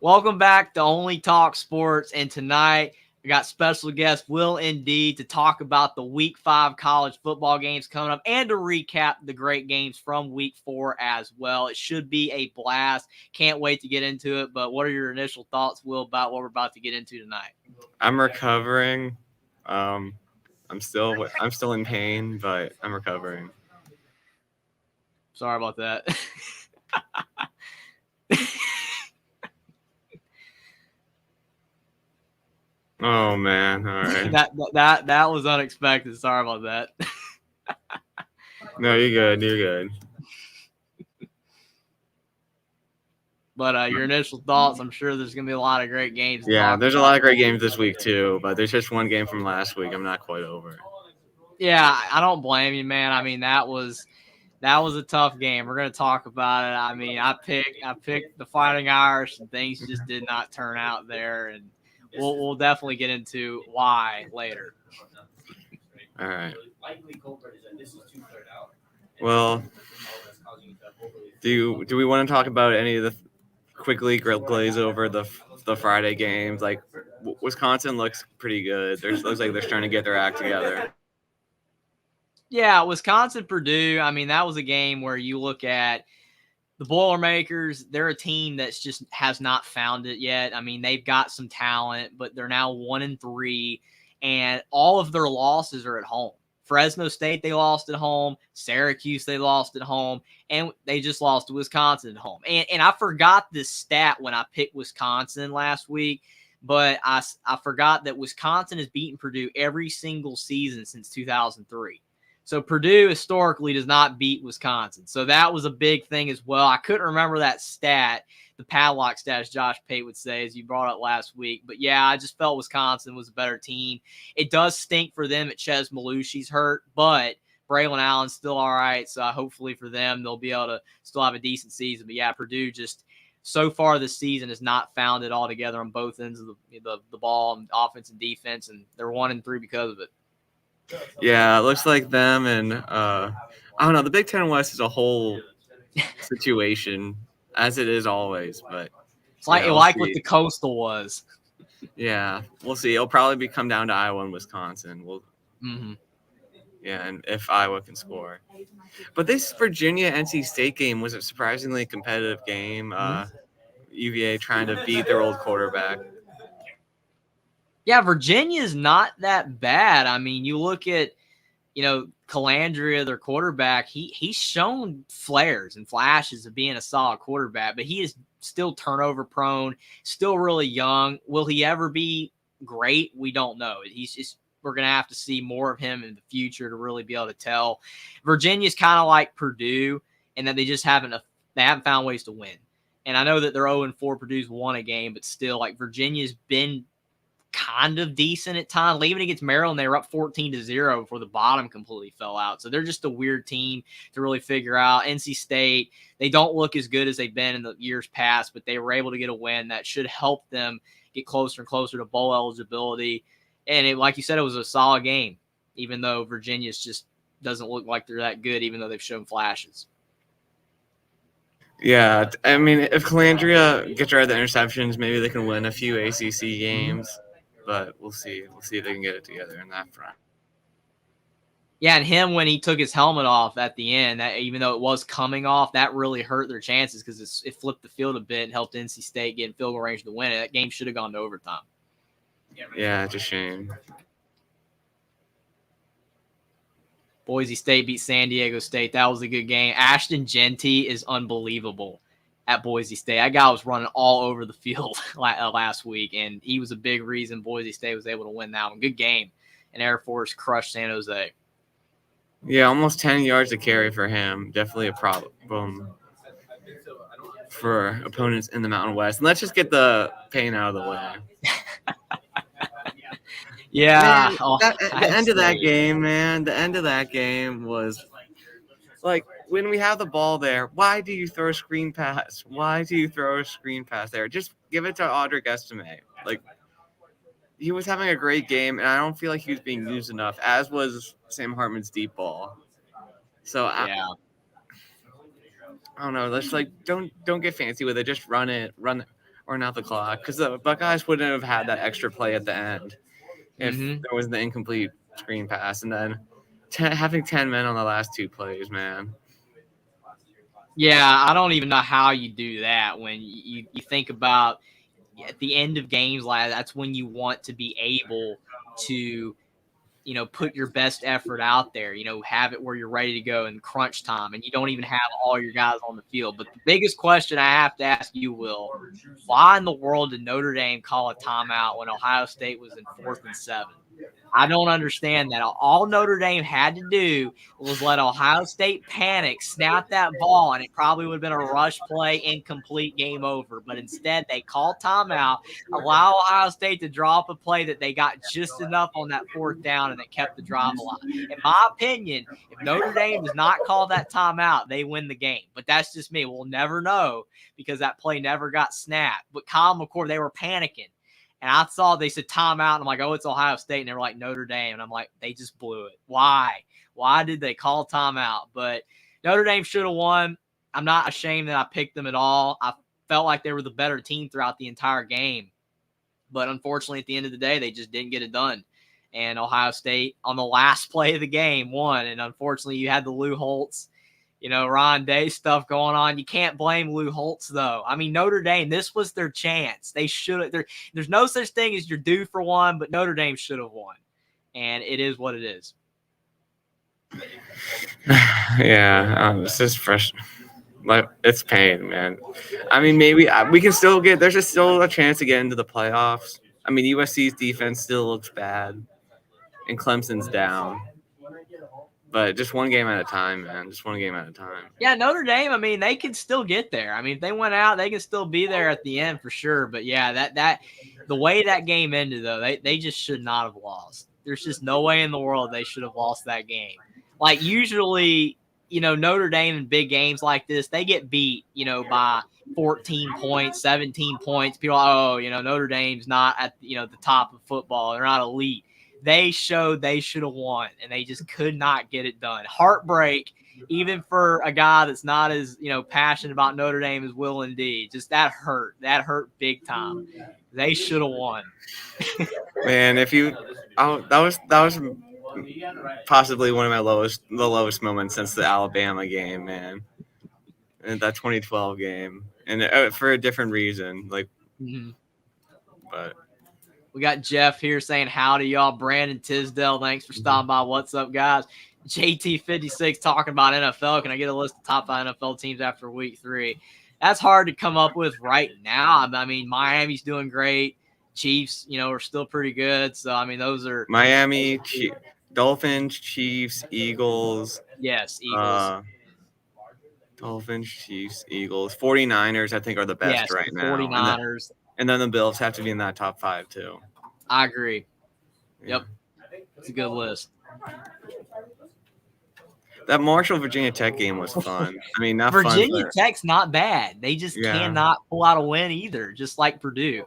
Welcome back to Only Talk Sports, and tonight we got special guest WillND to talk about the Week 5 college football games coming up and to recap the great games from Week 4 as well. It should be a blast. Can't wait to get into it, but what are your initial thoughts, Will, about what we're about to get into tonight? I'm recovering. I'm still in pain, but I'm recovering. Sorry about that. Oh man, all right. that was unexpected. Sorry about that. No, you're good. You're good. But your initial thoughts, I'm sure there's going to be a lot of great games to Yeah, talk there's a about. lot of great games this week too, but there's just one game from last week. I'm not quite over. Yeah, I don't blame you, man. I mean, that was a tough game. We're gonna talk about it. I mean, I picked the Fighting Irish, and things just did not turn out there, and we'll definitely get into why later. All right. Well, do we want to talk about any of the quickly glaze over the Friday games? Like Wisconsin looks pretty good. Looks like they're starting to get their act together. Yeah, Wisconsin Purdue. I mean, that was a game where you look at the Boilermakers. They're a team that's just has not found it yet. I mean, they've got some talent, but they're now 1-3, and all of their losses are at home. Fresno State, they lost at home. Syracuse, they lost at home. And they just lost to Wisconsin at home. And I forgot this stat when I picked Wisconsin last week, but I forgot that Wisconsin has beaten Purdue every single season since 2003. So Purdue historically does not beat Wisconsin. So that was a big thing as well. I couldn't remember that stat, the padlock stat, as Josh Pate would say, as you brought up last week. But yeah, I just felt Wisconsin was a better team. It does stink for them at Ches Malushi's hurt, but Braylon Allen's still all right. So hopefully for them, they'll be able to still have a decent season. But yeah, Purdue just so far this season has not found it all together on both ends of the ball, offense and defense, and they're 1-3 because of it. Yeah, it looks like them and I don't know. The Big Ten West is a whole situation, as it is always. But It's like we'll what see. the Coastal was. Yeah, we'll see. It'll probably come down to Iowa and Wisconsin. Mm-hmm. Yeah, and if Iowa can score. But this Virginia NC State game was a surprisingly competitive game. UVA trying to beat their old quarterback. Yeah, Virginia's not that bad. I mean, you look at, Calandria, their quarterback, he's shown flares and flashes of being a solid quarterback, but he is still turnover prone, still really young. Will he ever be great? We don't know. We're going to have to see more of him in the future to really be able to tell. Virginia's kind of like Purdue, and that they haven't found ways to win. And I know that they're 0-4. Purdue's won a game, but still, like, Virginia's been kind of decent at times. Even against Maryland, they were up 14-0 before the bottom completely fell out. So they're just a weird team to really figure out. NC State, they don't look as good as they've been in the years past, but they were able to get a win that should help them get closer and closer to bowl eligibility. And like you said, it was a solid game, even though Virginia's just doesn't look like they're that good, even though they've shown flashes. Yeah, I mean, if Calandria gets rid of the interceptions, maybe they can win a few ACC games. But we'll see. We'll see if they can get it together in that front. Yeah, and him when he took his helmet off at the end, that even though it was coming off, that really hurt their chances because it flipped the field a bit and helped NC State get in field goal range to win it. That game should have gone to overtime. Yeah, it's a shame. Boise State beat San Diego State. That was a good game. Ashton Genty is unbelievable at Boise State. That guy was running all over the field last week, and he was a big reason Boise State was able to win that one. Good game. And Air Force crushed San Jose. Yeah, almost 10 yards to carry for him. Definitely a problem for opponents in the Mountain West. And let's just get the pain out of the way. Yeah. Man, the end of that game, man, the end of that game was like when we have the ball there, why do you throw a screen pass? Why do you throw a screen pass there? Just give it to Audric Estime. Like, he was having a great game, and I don't feel like he was being used enough, as was Sam Hartman's deep ball. So I don't know. Let's don't get fancy with it. Just run it, or not the clock, because the Buckeyes wouldn't have had that extra play at the end if there was the incomplete screen pass, and then having 10 men on the last 2 plays, man. Yeah, I don't even know how you do that when you think about at the end of games like that's when you want to be able to put your best effort out there, have it where you're ready to go in crunch time and you don't even have all your guys on the field. But the biggest question I have to ask you, Will, why in the world did Notre Dame call a timeout when Ohio State was in 4th and 7? I don't understand that. All Notre Dame had to do was let Ohio State panic, snap that ball, and it probably would have been a rush play, incomplete, game over. But instead, they called timeout, allow Ohio State to draw up a play that they got just enough on that 4th down, and it kept the drive alive. In my opinion, if Notre Dame does not call that timeout, they win the game. But that's just me. We'll never know because that play never got snapped. But Kyle McCord, they were panicking. And I saw they said timeout, and I'm like, oh, it's Ohio State. And they were like, Notre Dame. And I'm like, they just blew it. Why? Why did they call timeout? But Notre Dame should have won. I'm not ashamed that I picked them at all. I felt like they were the better team throughout the entire game. But unfortunately, at the end of the day, they just didn't get it done. And Ohio State, on the last play of the game, won. And unfortunately, you had the Lou Holtz, Ron Day stuff going on. You can't blame Lou Holtz, though. I mean, Notre Dame, this was their chance. They should have. There's no such thing as you're due for one, but Notre Dame should have won. And it is what it is. Yeah, it's just fresh. Like, it's pain, man. I mean, maybe we can still get – there's just still a chance to get into the playoffs. I mean, USC's defense still looks bad, and Clemson's down. But just one game at a time, man. Just one game at a time. Yeah, Notre Dame, I mean, they can still get there. I mean, if they went out, they can still be there at the end for sure. But, yeah, that the way that game ended, though, they just should not have lost. There's just no way in the world they should have lost that game. Like, usually, Notre Dame in big games like this, they get beat, by 14 points, 17 points. People are, Notre Dame's not at, the top of football. They're not elite. They showed they should have won, and they just could not get it done. Heartbreak, even for a guy that's not as, passionate about Notre Dame as WillND. Just that hurt. That hurt big time. They should have won. Man, that was possibly one of the lowest moments since the Alabama game, man. And that 2012 game, and for a different reason, like. Mm-hmm. But we got Jeff here saying howdy, y'all. Brandon Tisdale, thanks for stopping by. What's up, guys? JT56 talking about NFL. Can I get a list of top 5 NFL teams after week 3? That's hard to come up with right now. I mean, Miami's doing great. Chiefs, are still pretty good. So, I mean, those are Miami, Dolphins, Chiefs, Eagles. Yes, Eagles. Dolphins, Chiefs, Eagles. 49ers, I think, are the best right now. 49ers. And then the Bills have to be in that top 5, too. I agree. Yeah. Yep. It's a good list. That Marshall Virginia Tech game was fun. I mean, not Virginia fun, Tech's not bad. They just cannot pull out a win either, just like Purdue.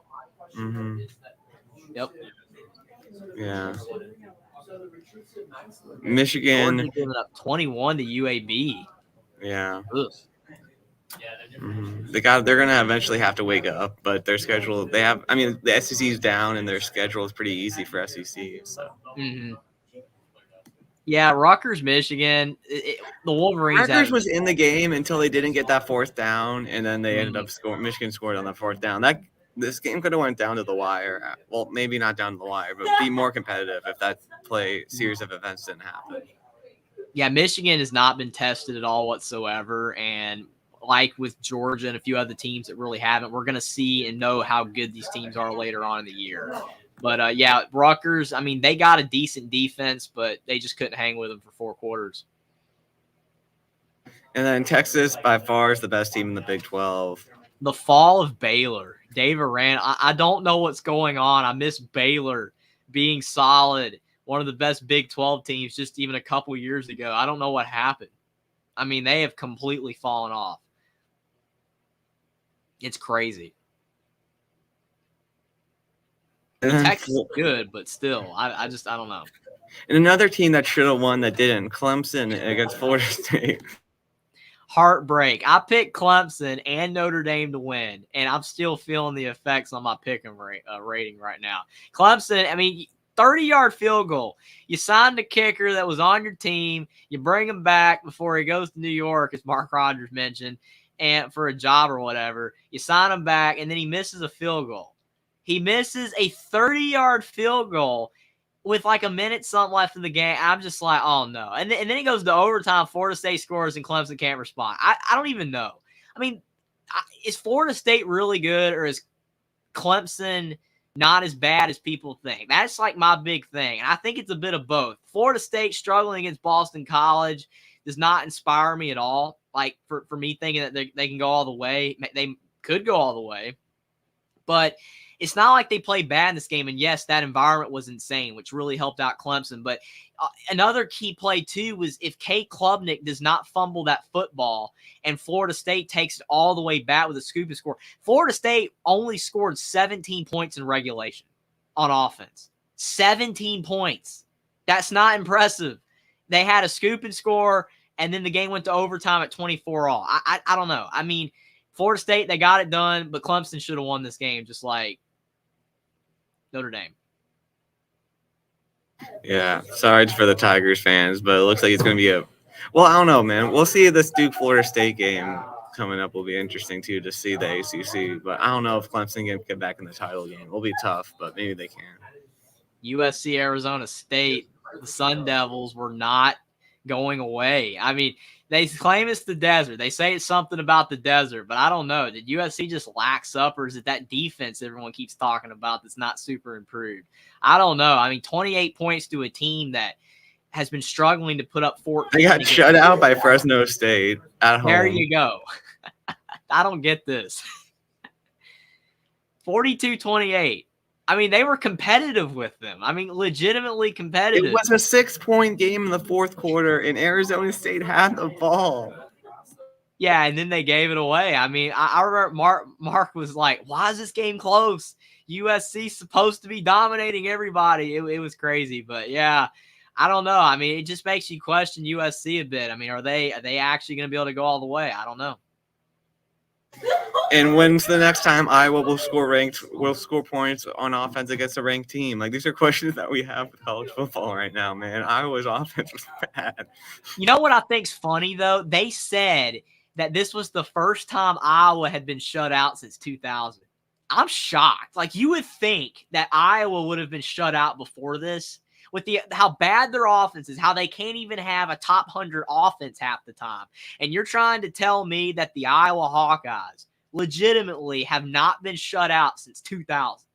Mm-hmm. Yep. Yeah. Michigan. Georgia giving up 21 to UAB. Yeah. Ugh. Mm-hmm. They're gonna eventually have to wake up, but their schedule the SEC's down and their schedule is pretty easy for SEC. So yeah, Rutgers, Michigan, the Wolverines. Rutgers was in the game until they didn't get that 4th down, and then they ended up scoring. Michigan scored on the 4th down. This game could have went down to the wire. Well, maybe not down to the wire, but be more competitive if that series of events didn't happen. Yeah, Michigan has not been tested at all whatsoever, and like with Georgia and a few other teams that really haven't, we're going to see and know how good these teams are later on in the year. But, yeah, Rutgers, I mean, they got a decent defense, but they just couldn't hang with them for 4 quarters. And then Texas, by far, is the best team in the Big 12. The fall of Baylor. Dave Aranda, I don't know what's going on. I miss Baylor being solid, one of the best Big 12 teams just even a couple years ago. I don't know what happened. I mean, they have completely fallen off. It's crazy. Texas is good, but still, I don't know. And another team that should have won that didn't, Clemson against Florida State. Heartbreak. I picked Clemson and Notre Dame to win, and I'm still feeling the effects on my pick'em rating right now. Clemson, I mean, 30-yard field goal. You signed a kicker that was on your team. You bring him back before he goes to New York, as Mark Rogers mentioned, and for a job or whatever. You sign him back, and then he misses a field goal. He misses a 30-yard field goal with like a minute something left in the game. I'm just like, oh no. And then it goes to overtime. Florida State scores and Clemson can't respond. I don't even know. I mean, is Florida State really good, or is Clemson not as bad as people think? That's like my big thing. And I think it's a bit of both. Florida State struggling against Boston College does not inspire me at all. Like for me thinking that they can go all the way. They could go all the way. But it's not like they played bad in this game. And yes, that environment was insane, which really helped out Clemson. But another key play, too, was if Kate Klubnik does not fumble that football and Florida State takes it all the way back with a scoop and score. Florida State only scored 17 points in regulation on offense. 17 points. That's not impressive. They had a scoop and score, and then the game went to overtime at 24 all. I don't know. I mean, Florida State, they got it done, but Clemson should have won this game just like Notre Dame. Yeah, sorry for the Tigers fans, but it looks like it's going to be well, I don't know, man. We'll see. This Duke-Florida State game coming up will be interesting, too, to see the ACC. But I don't know if Clemson can get back in the title game. It'll be tough, but maybe they can. USC, Arizona State, the Sun Devils were not going away. I mean, they claim it's the desert. They say it's something about the desert, but I don't know. Did USC just lax up, or is it that defense everyone keeps talking about that's not super improved? I don't know. I mean, 28 points to a team that has been struggling to put up 14. They got shut out by Fresno State at home. There you go. I don't get this. 42-28. I mean, they were competitive with them. I mean, legitimately competitive. It was a 6-point game in the fourth quarter, and Arizona State had the ball. Yeah, and then they gave it away. I mean, I remember Mark was like, why is this game close? USC's supposed to be dominating everybody. It was crazy. But, yeah, I don't know. I mean, it just makes you question USC a bit. I mean, are they actually going to be able to go all the way? I don't know. And when's the next time Iowa will score points on offense against a ranked team? Like, these are questions that we have with college football right now, man. Iowa's offense was bad. You know what I think's funny, though? They said that this was the first time Iowa had been shut out since 2000. I'm shocked. Like, you would think that Iowa would have been shut out before this. With how bad their offense is, how they can't even have a top 100 offense half the time. And you're trying to tell me that the Iowa Hawkeyes legitimately have not been shut out since 2000.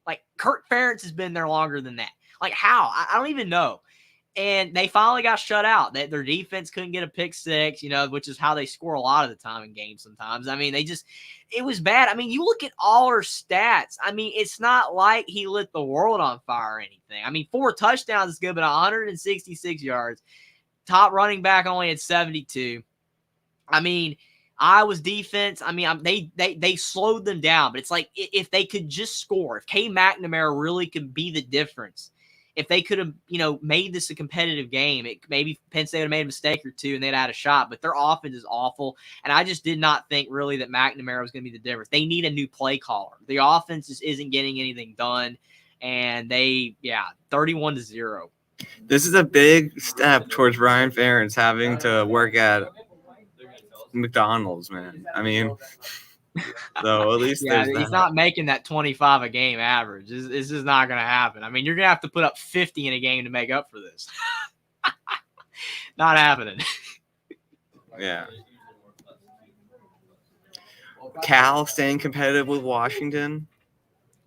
Like, Kirk Ferentz has been there longer than that. Like, how? I don't even know. And they finally got shut out. Their defense couldn't get a pick six, which is how they score a lot of the time in games sometimes. I mean, it was bad. I mean, you look at all her stats. I mean, it's not like he lit the world on fire or anything. I mean, 4 touchdowns is good, but 166 yards. Top running back only had 72. I mean, Iowa's defense, I mean, they slowed them down. But it's like if they could just score, if K. McNamara really could be the difference, if they could have, made this a competitive game, maybe Penn State would have made a mistake or two and they'd had a shot. But their offense is awful. And I just did not think really that McNamara was going to be the difference. They need a new play caller. The offense just isn't getting anything done. And 31-0. This is a big step towards Ryan Ferentz having to work at McDonald's, man. I mean, so at least he's not making that 25 a game average. It's just not going to happen. I mean, you're going to have to put up 50 in a game to make up for this. Not happening. Yeah. Cal staying competitive with Washington.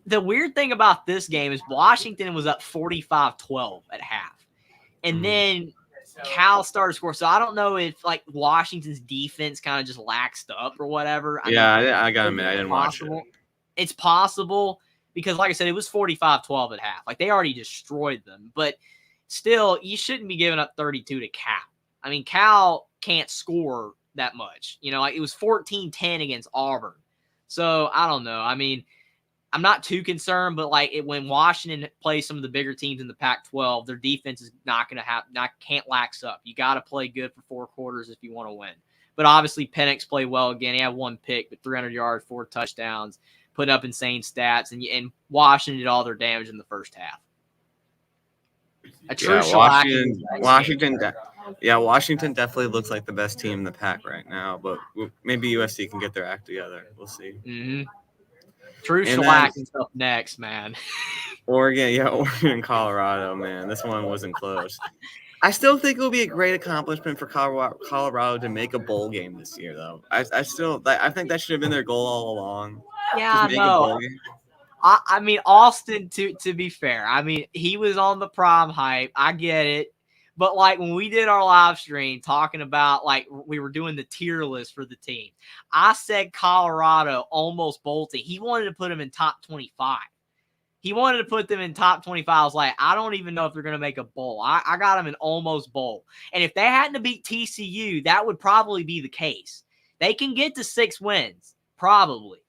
The weird thing about this game is Washington was up 45-12 at half. And then Cal started to score. So I don't know if like Washington's defense kind of just laxed up or whatever. I got to admit, I didn't watch it. It's possible because, like I said, it was 45-12 at half. Like they already destroyed them. But still, you shouldn't be giving up 32 to Cal. I mean, Cal can't score that much. Like it was 14-10 against Auburn. So I don't know. I mean, I'm not too concerned, but when Washington plays some of the bigger teams in the Pac-12, their defense is not going to can't lax up. You got to play good for 4 quarters if you want to win. But obviously, Penix played well again. He had 1 pick, but 300 yards, 4 touchdowns, put up insane stats, and Washington did all their damage in the first half. A true shellacking. Washington definitely looks like the best team in the pack right now, but maybe USC can get their act together. We'll see. Mm-hmm. True shellacking stuff next, man. Oregon and Colorado, man. This one wasn't close. I still think it will be a great accomplishment for Colorado to make a bowl game this year, though. I think that should have been their goal all along. Yeah, no. I mean, Austin, to be fair, I mean, he was on the prom hype. I get it. But, like, when we did our live stream talking about, like, we were doing the tier list for the team, I said Colorado almost bolting. He wanted to put him in top 25. He wanted to put them in top 25. I was like, I don't even know if they're going to make a bowl. I got them in almost bowl. And if they hadn't beat TCU, that would probably be the case. They can get to 6 wins, probably.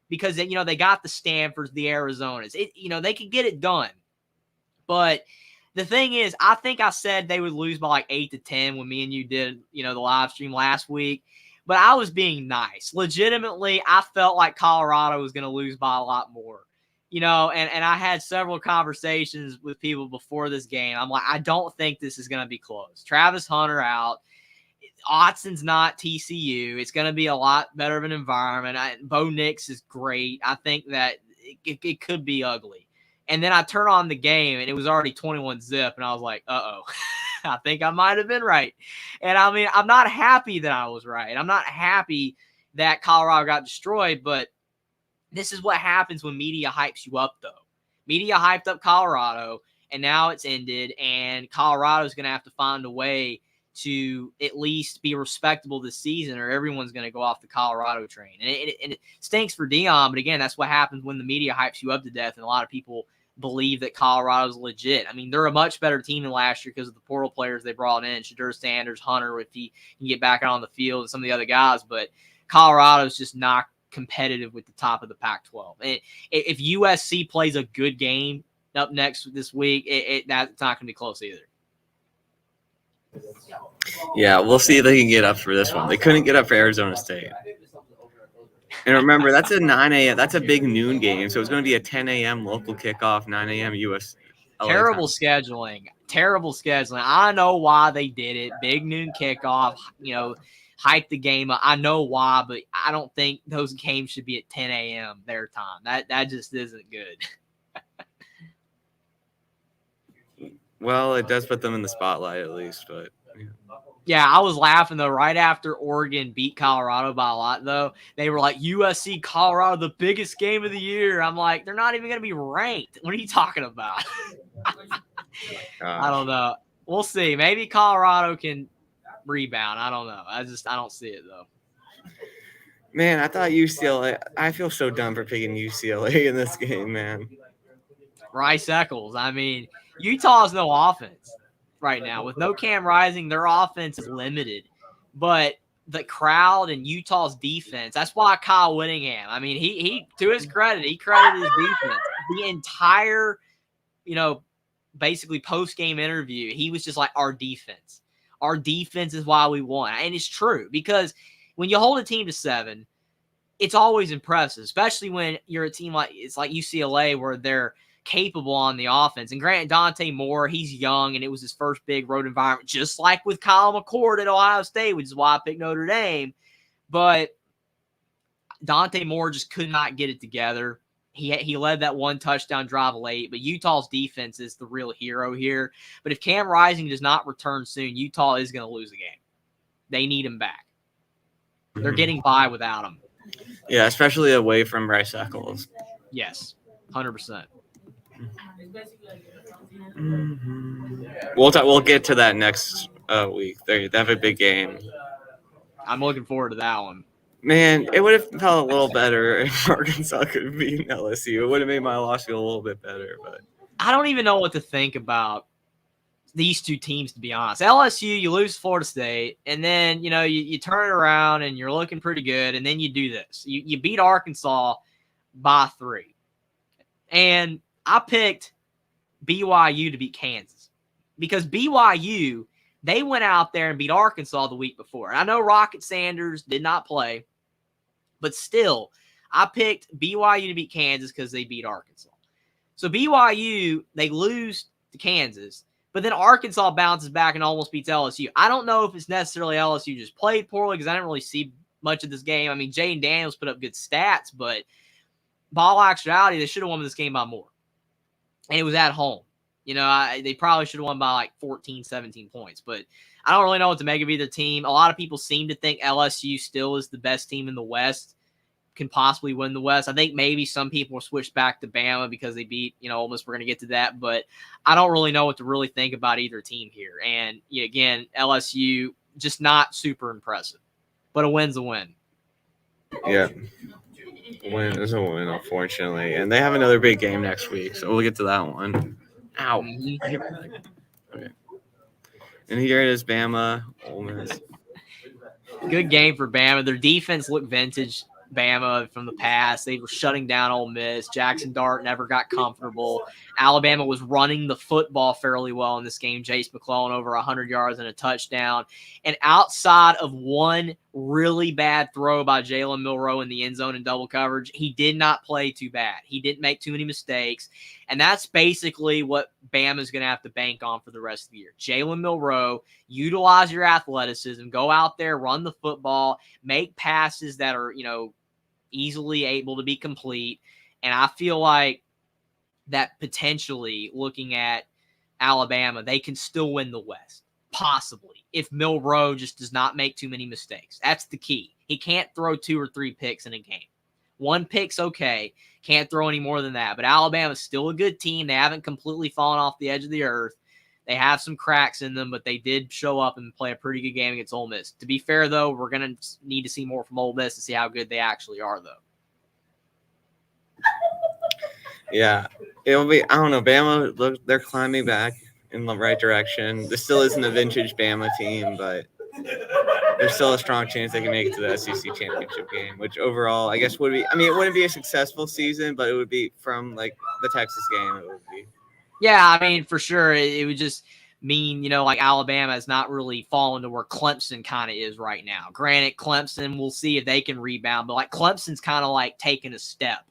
Because, you know, they got the Stanfords, the Arizonas. They could get it done. But the thing is, I think I said they would lose by like 8 to 10 when me and you did, the live stream last week. But I was being nice. Legitimately, I felt like Colorado was going to lose by a lot more. And I had several conversations with people before this game. I'm like, I don't think this is going to be close. Travis Hunter out. Otson's not TCU. It's going to be a lot better of an environment. Bo Nix is great. I think that it could be ugly. And then I turn on the game, and it was already 21-zip, and I was like, uh-oh. I think I might have been right. And, I mean, I'm not happy that I was right. I'm not happy that Colorado got destroyed, but this is what happens when media hypes you up, though. Media hyped up Colorado, and now it's ended, and Colorado's going to have to find a way to at least be respectable this season, or everyone's going to go off the Colorado train. And it stinks for Dion, but again, that's what happens when the media hypes you up to death, and a lot of people believe that Colorado's legit. I mean, they're a much better team than last year because of the portal players they brought in, Shadur Sanders, Hunter, if he can get back out on the field, and some of the other guys, but Colorado's just not competitive with the top of the Pac-12. And if USC plays a good game up next this week, that's not going to be close either. Yeah, we'll see if they can get up for this one. They couldn't get up for Arizona State. And remember, that's a 9 a.m. That's a big noon game, so it's going to be a 10 a.m. local kickoff, 9 a.m. U.S. Terrible scheduling. I know why they did it. Big noon kickoff, hype the game up. I know why, but I don't think those games should be at 10 a.m. their time. That just isn't good. Well, it does put them in the spotlight at least, but yeah, I was laughing though. Right after Oregon beat Colorado by a lot, though, they were like, USC Colorado, the biggest game of the year. I'm like, they're not even going to be ranked. What are you talking about? I don't know. We'll see. Maybe Colorado can rebound. I don't know. I don't see it though. Man, I thought UCLA. I feel so dumb for picking UCLA in this game, man. Rice Eccles. I mean, Utah has no offense right now. With no Cam Rising, their offense is limited. But the crowd and Utah's defense, that's why Kyle Whittingham, I mean, he to his credit, he credited his defense. The entire, basically post-game interview, he was just like, our defense. Our defense is why we won. And it's true, because when you hold a team to 7, it's always impressive, especially when you're a team like UCLA where they're capable on the offense. And granted, Dante Moore, he's young, and it was his first big road environment, just like with Kyle McCord at Ohio State, which is why I picked Notre Dame. But Dante Moore just could not get it together. He led that one touchdown drive late, but Utah's defense is the real hero here. But if Cam Rising does not return soon, Utah is going to lose the game. They need him back. They're getting by without him. Yeah, especially away from Rice Eccles. Yes, 100%. Mm-hmm. We'll get to that next week. They have a big game. I'm looking forward to that one. Man, it would have felt a little better if Arkansas could have beaten LSU. It would have made my loss feel a little bit better. But I don't even know what to think about these two teams, to be honest. LSU, you lose Florida State, and then you turn it around and you're looking pretty good, and then you do this. You beat Arkansas by 3. And I picked BYU to beat Kansas because BYU They went out there and beat Arkansas the week before. And I know Rocket Sanders did not play, but still, I picked BYU to beat Kansas because they beat Arkansas. So BYU, they lose to Kansas, but then Arkansas bounces back and almost beats LSU. I don't know if it's necessarily LSU just played poorly because I didn't really see much of this game. I mean, Jaden Daniels put up good stats, but ball actuality, they should have won this game by more. And it was at home. They probably should have won by like 14, 17 points. But I don't really know what to make of either team. A lot of people seem to think LSU still is the best team in the West, can possibly win the West. I think maybe some people will switch back to Bama because they beat, Ole Miss. We're going to get to that. But I don't really know what to really think about either team here. And, again, LSU just not super impressive. But a win's a win. Yeah. Win is a win, unfortunately. And they have another big game next week, so we'll get to that one. Ow. Mm-hmm. Okay. And here it is, Bama, Ole Miss. Good game for Bama. Their defense looked vintage Bama from the past. They were shutting down Ole Miss. Jackson Dart never got comfortable. Alabama was running the football fairly well in this game. Jace McClellan over 100 yards and a touchdown. And outside of one really bad throw by Jalen Milroe in the end zone in double coverage, he did not play too bad. He didn't make too many mistakes. And that's basically what Bama's going to have to bank on for the rest of the year. Jalen Milroe, utilize your athleticism, go out there, run the football, make passes that are, easily able to be complete. And I feel like that potentially, looking at Alabama, they can still win the West, possibly, if Milroe just does not make too many mistakes. That's the key. He can't throw 2 or 3 picks in a game. 1 pick's okay. Can't throw any more than that. But Alabama's still a good team. They haven't completely fallen off the edge of the earth. They have some cracks in them, but they did show up and play a pretty good game against Ole Miss. To be fair, though, we're going to need to see more from Ole Miss to see how good they actually are, though. Yeah, it'll be, I don't know, Bama, look, they're climbing back in the right direction. This still isn't a vintage Bama team, but there's still a strong chance they can make it to the SEC championship game, which overall, I guess, would be, I mean, it wouldn't be a successful season, but it would be from, like, the Texas game, it would be. Yeah, I mean, for sure. It would just mean, like Alabama has not really fallen to where Clemson kind of is right now. Granted, Clemson, we'll see if they can rebound, but like Clemson's kind of like taking a step,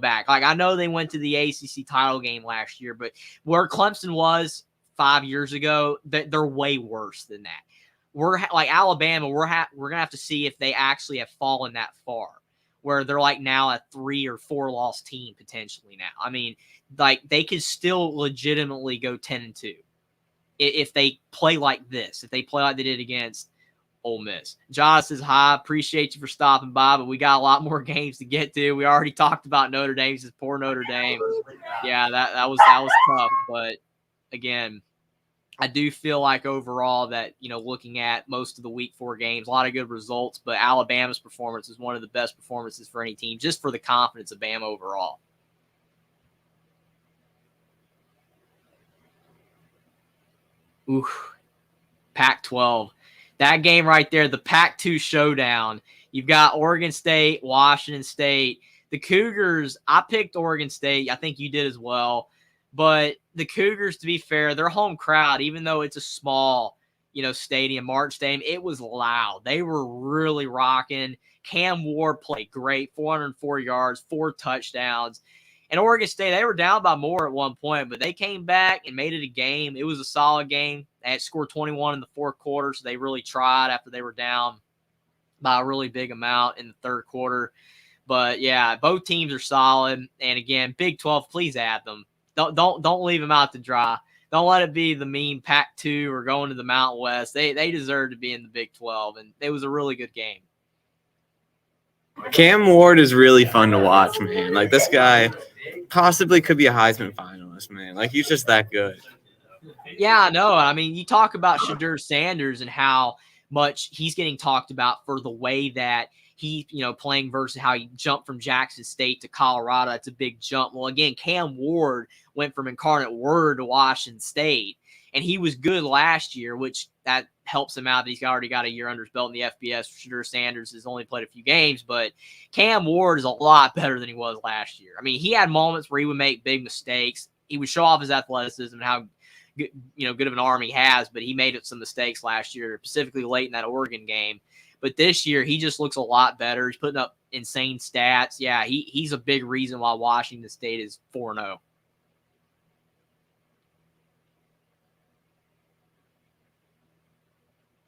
back. Like I know they went to the ACC title game last year, but where Clemson was 5 years ago, they're way worse than that. We're like Alabama, we're going to have to see if they actually have fallen that far, where they're like now a 3 or 4 loss team potentially now. I mean, like they could still legitimately go 10-2 if they play like this, if they play like they did against Ole Miss. John says, hi, appreciate you for stopping by, but we got a lot more games to get to. We already talked about Notre Dame. He says, poor Notre Dame. Yeah, that was tough. But again, I do feel like overall that, looking at most of the week 4 games, a lot of good results, but Alabama's performance is one of the best performances for any team, just for the confidence of Bama overall. Ooh, Pac-12. That game right there, the Pac-2 showdown. You've got Oregon State, Washington State. The Cougars, I picked Oregon State. I think you did as well. But the Cougars, to be fair, their home crowd, even though it's a small, stadium, Martin Stadium, it was loud. They were really rocking. Cam Ward played great, 404 yards, 4 touchdowns. And Oregon State, they were down by more at one point, but they came back and made it a game. It was a solid game. They had scored 21 in the 4th quarter, so they really tried after they were down by a really big amount in the 3rd quarter. But, yeah, both teams are solid. And, again, Big 12, please add them. Don't leave them out to dry. Don't let it be the mean Pac-2 or going to the Mountain West. They deserve to be in the Big 12, and it was a really good game. Cam Ward is really fun to watch, man. Like, this guy possibly could be a Heisman finalist, man. Like, he's just that good. Yeah, I know. I mean, you talk about Shedeur Sanders and how much he's getting talked about for the way that he, playing versus how he jumped from Jackson State to Colorado. That's a big jump. Well, again, Cam Ward went from Incarnate Word to Washington State, and he was good last year, which that helps him out that he's already got a year under his belt in the FBS. Shedeur Sanders has only played a few games, but Cam Ward is a lot better than he was last year. I mean, he had moments where he would make big mistakes. He would show off his athleticism and how good of an arm he has, but he made some mistakes last year, specifically late in that Oregon game. But this year, he just looks a lot better. He's putting up insane stats. Yeah, he's a big reason why Washington State is 4-0.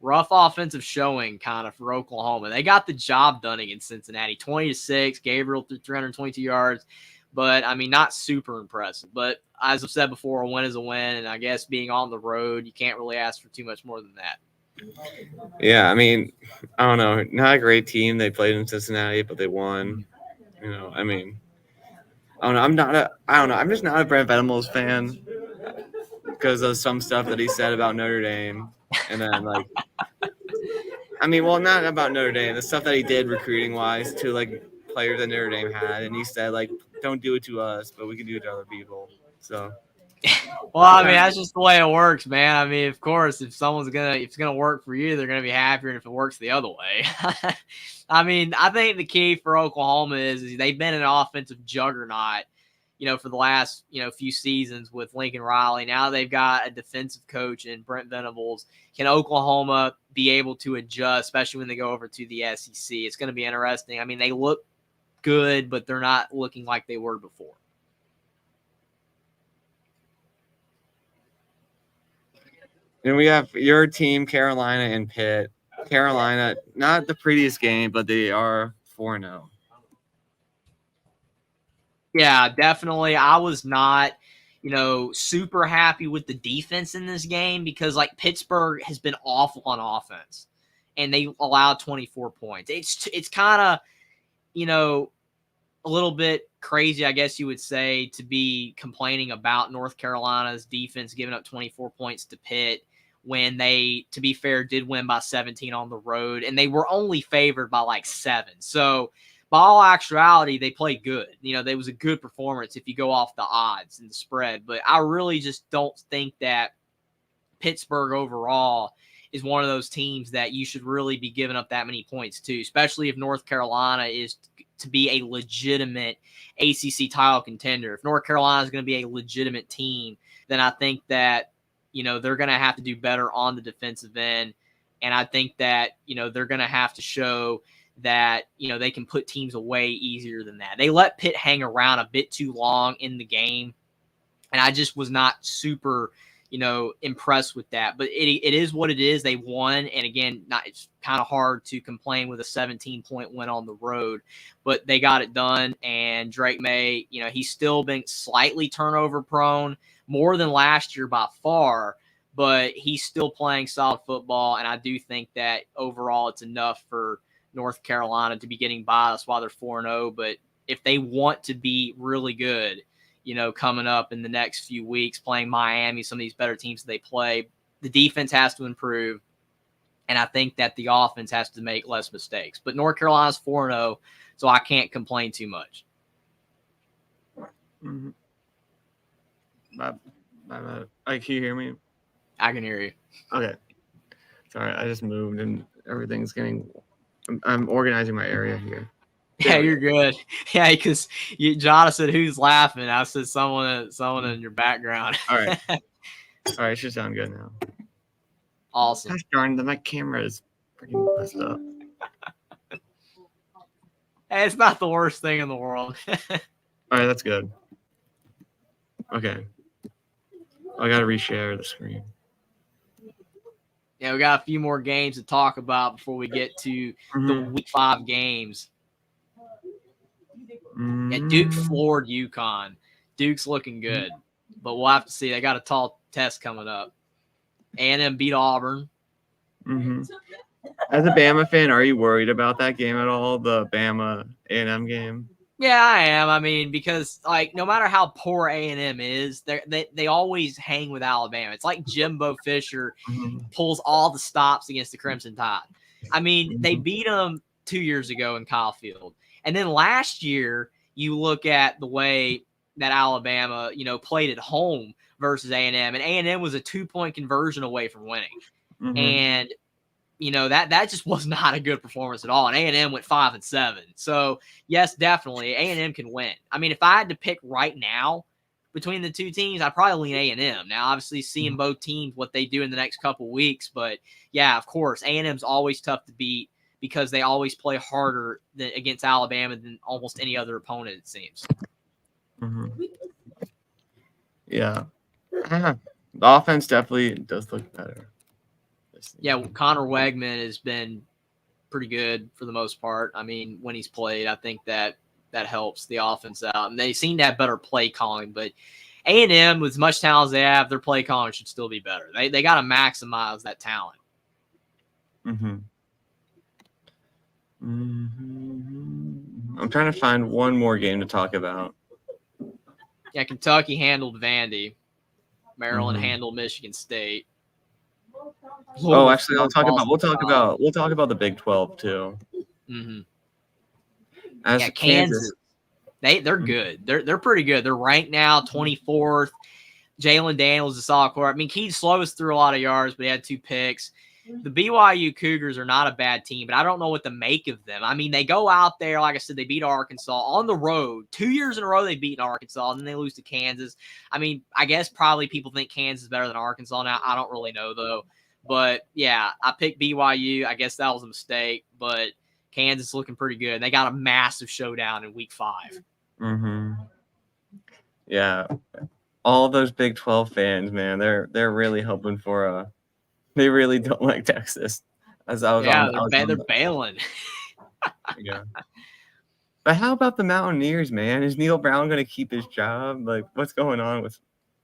Rough offensive showing kind of for Oklahoma. They got the job done against Cincinnati, 20-6. Gabriel threw 322 yards, but I mean, not super impressive. But as I've said before, a win is a win, and I guess being on the road, you can't really ask for too much more than that. Yeah, I mean, I don't know. Not a great team. They played in Cincinnati, but they won. I mean, I don't know. I'm just not a Brent Venables fan because of some stuff that he said about Notre Dame, and then like, I mean, well, not about Notre Dame. The stuff that he did recruiting wise to like players that Notre Dame had, and he said like, don't do it to us, but we can do it to other people. So. Well, I mean, that's just the way it works, man. I mean, of course, if it's gonna work for you, they're gonna be happier than if it works the other way. I mean, I think the key for Oklahoma is they've been an offensive juggernaut, for the last, few seasons with Lincoln Riley. Now they've got a defensive coach in Brent Venables. Can Oklahoma be able to adjust, especially when they go over to the SEC? It's going to be interesting. I mean, they look good, but they're not looking like they were before. And we have your team, Carolina and Pitt. Carolina, not the prettiest game, but they are 4-0. Yeah, definitely. I was not, super happy with the defense in this game because, like, Pittsburgh has been awful on offense, and they allowed 24 points. It's kind of, a little bit crazy, I guess you would say, to be complaining about North Carolina's defense giving up 24 points to Pitt when they, to be fair, did win by 17 on the road, and they were only favored by like 7. So, by all actuality, they played good. There was a good performance if you go off the odds and the spread. But I really just don't think that Pittsburgh overall is one of those teams that you should really be giving up that many points to, especially if North Carolina is to be a legitimate ACC title contender. If North Carolina is going to be a legitimate team, then I think that, they're going to have to do better on the defensive end. And I think that, they're going to have to show that, they can put teams away easier than that. They let Pitt hang around a bit too long in the game, and I just was not super, impressed with that. But it is what it is. They won, and again, it's kind of hard to complain with a 17-point win on the road, but they got it done. And Drake May, he's still been slightly turnover prone, more than last year by far, but he's still playing solid football, and I do think that overall it's enough for North Carolina to be getting by. That's why they're 4-0. But if they want to be really good, coming up in the next few weeks, playing Miami, some of these better teams that they play, the defense has to improve. And I think that the offense has to make less mistakes. But North Carolina's 4-0, so I can't complain too much. Mm-hmm. Can you hear me? I can hear you. Okay. Sorry, I just moved and everything's getting... I'm organizing my area here. Yeah, you're good. Yeah, because Jonna said, "Who's laughing?" I said, "Someone in your background." All right. All right, it should sound good now. Awesome. Gosh darn, my camera is freaking messed up. Hey, it's not the worst thing in the world. All right, that's good. Okay. I got to reshare the screen. Yeah, we got a few more games to talk about before we get to the Week 5 games. Yeah, Duke floored UConn. Duke's looking good, but we'll have to see. They got a tall test coming up. A&M beat Auburn. As a Bama fan, are you worried about that game at all, the Bama A&M game? Yeah, I am. I mean, because no matter how poor A&M is, they always hang with Alabama. It's like Jimbo Fisher pulls all the stops against the Crimson Tide. I mean, they beat them 2 years ago in Kyle Field. And then last year, you look at the way that Alabama, played at home versus A&M. And A&M was a 2-point conversion away from winning. And that just was not a good performance at all. And A&M went 5-7. So yes, definitely A&M can win. I mean, if I had to pick right now, between the two teams, I probably lean A&M. Now, obviously, seeing both teams what they do in the next couple weeks, but yeah, of course, A&M's always tough to beat because they always play harder against Alabama than almost any other opponent, it seems. Yeah. The offense definitely does look better. Yeah, Connor Wegman has been pretty good for the most part. I mean, when he's played, I think that helps the offense out. And they seem to have better play calling, but A&M, with as much talent as they have, their play calling should still be better. They got to maximize that talent. I'm trying to find one more game to talk about. Yeah, Kentucky handled Vandy. Maryland handled Michigan State. Oh, actually, we'll talk about the Big 12 too. Yeah, Kansas. They're good. They're pretty good. They're ranked now 24th. Jalen Daniels is a solid quarterback. I mean, Keith Slovis threw a lot of yards, but he had 2 picks. The BYU Cougars are not a bad team, but I don't know what to make of them. I mean, they go out there, like I said, they beat Arkansas on the road. 2 years in a row they've beaten Arkansas, and then they lose to Kansas. I mean, I guess probably people think Kansas is better than Arkansas now. I don't really know, though. But, yeah, I picked BYU. I guess that was a mistake, but Kansas looking pretty good. They got a massive showdown in Week 5. Yeah. All those Big 12 fans, man, they're really hoping for they really don't like Texas. They're bailing. Yeah. But how about the Mountaineers, man? Is Neil Brown going to keep his job? Like, what's going on with?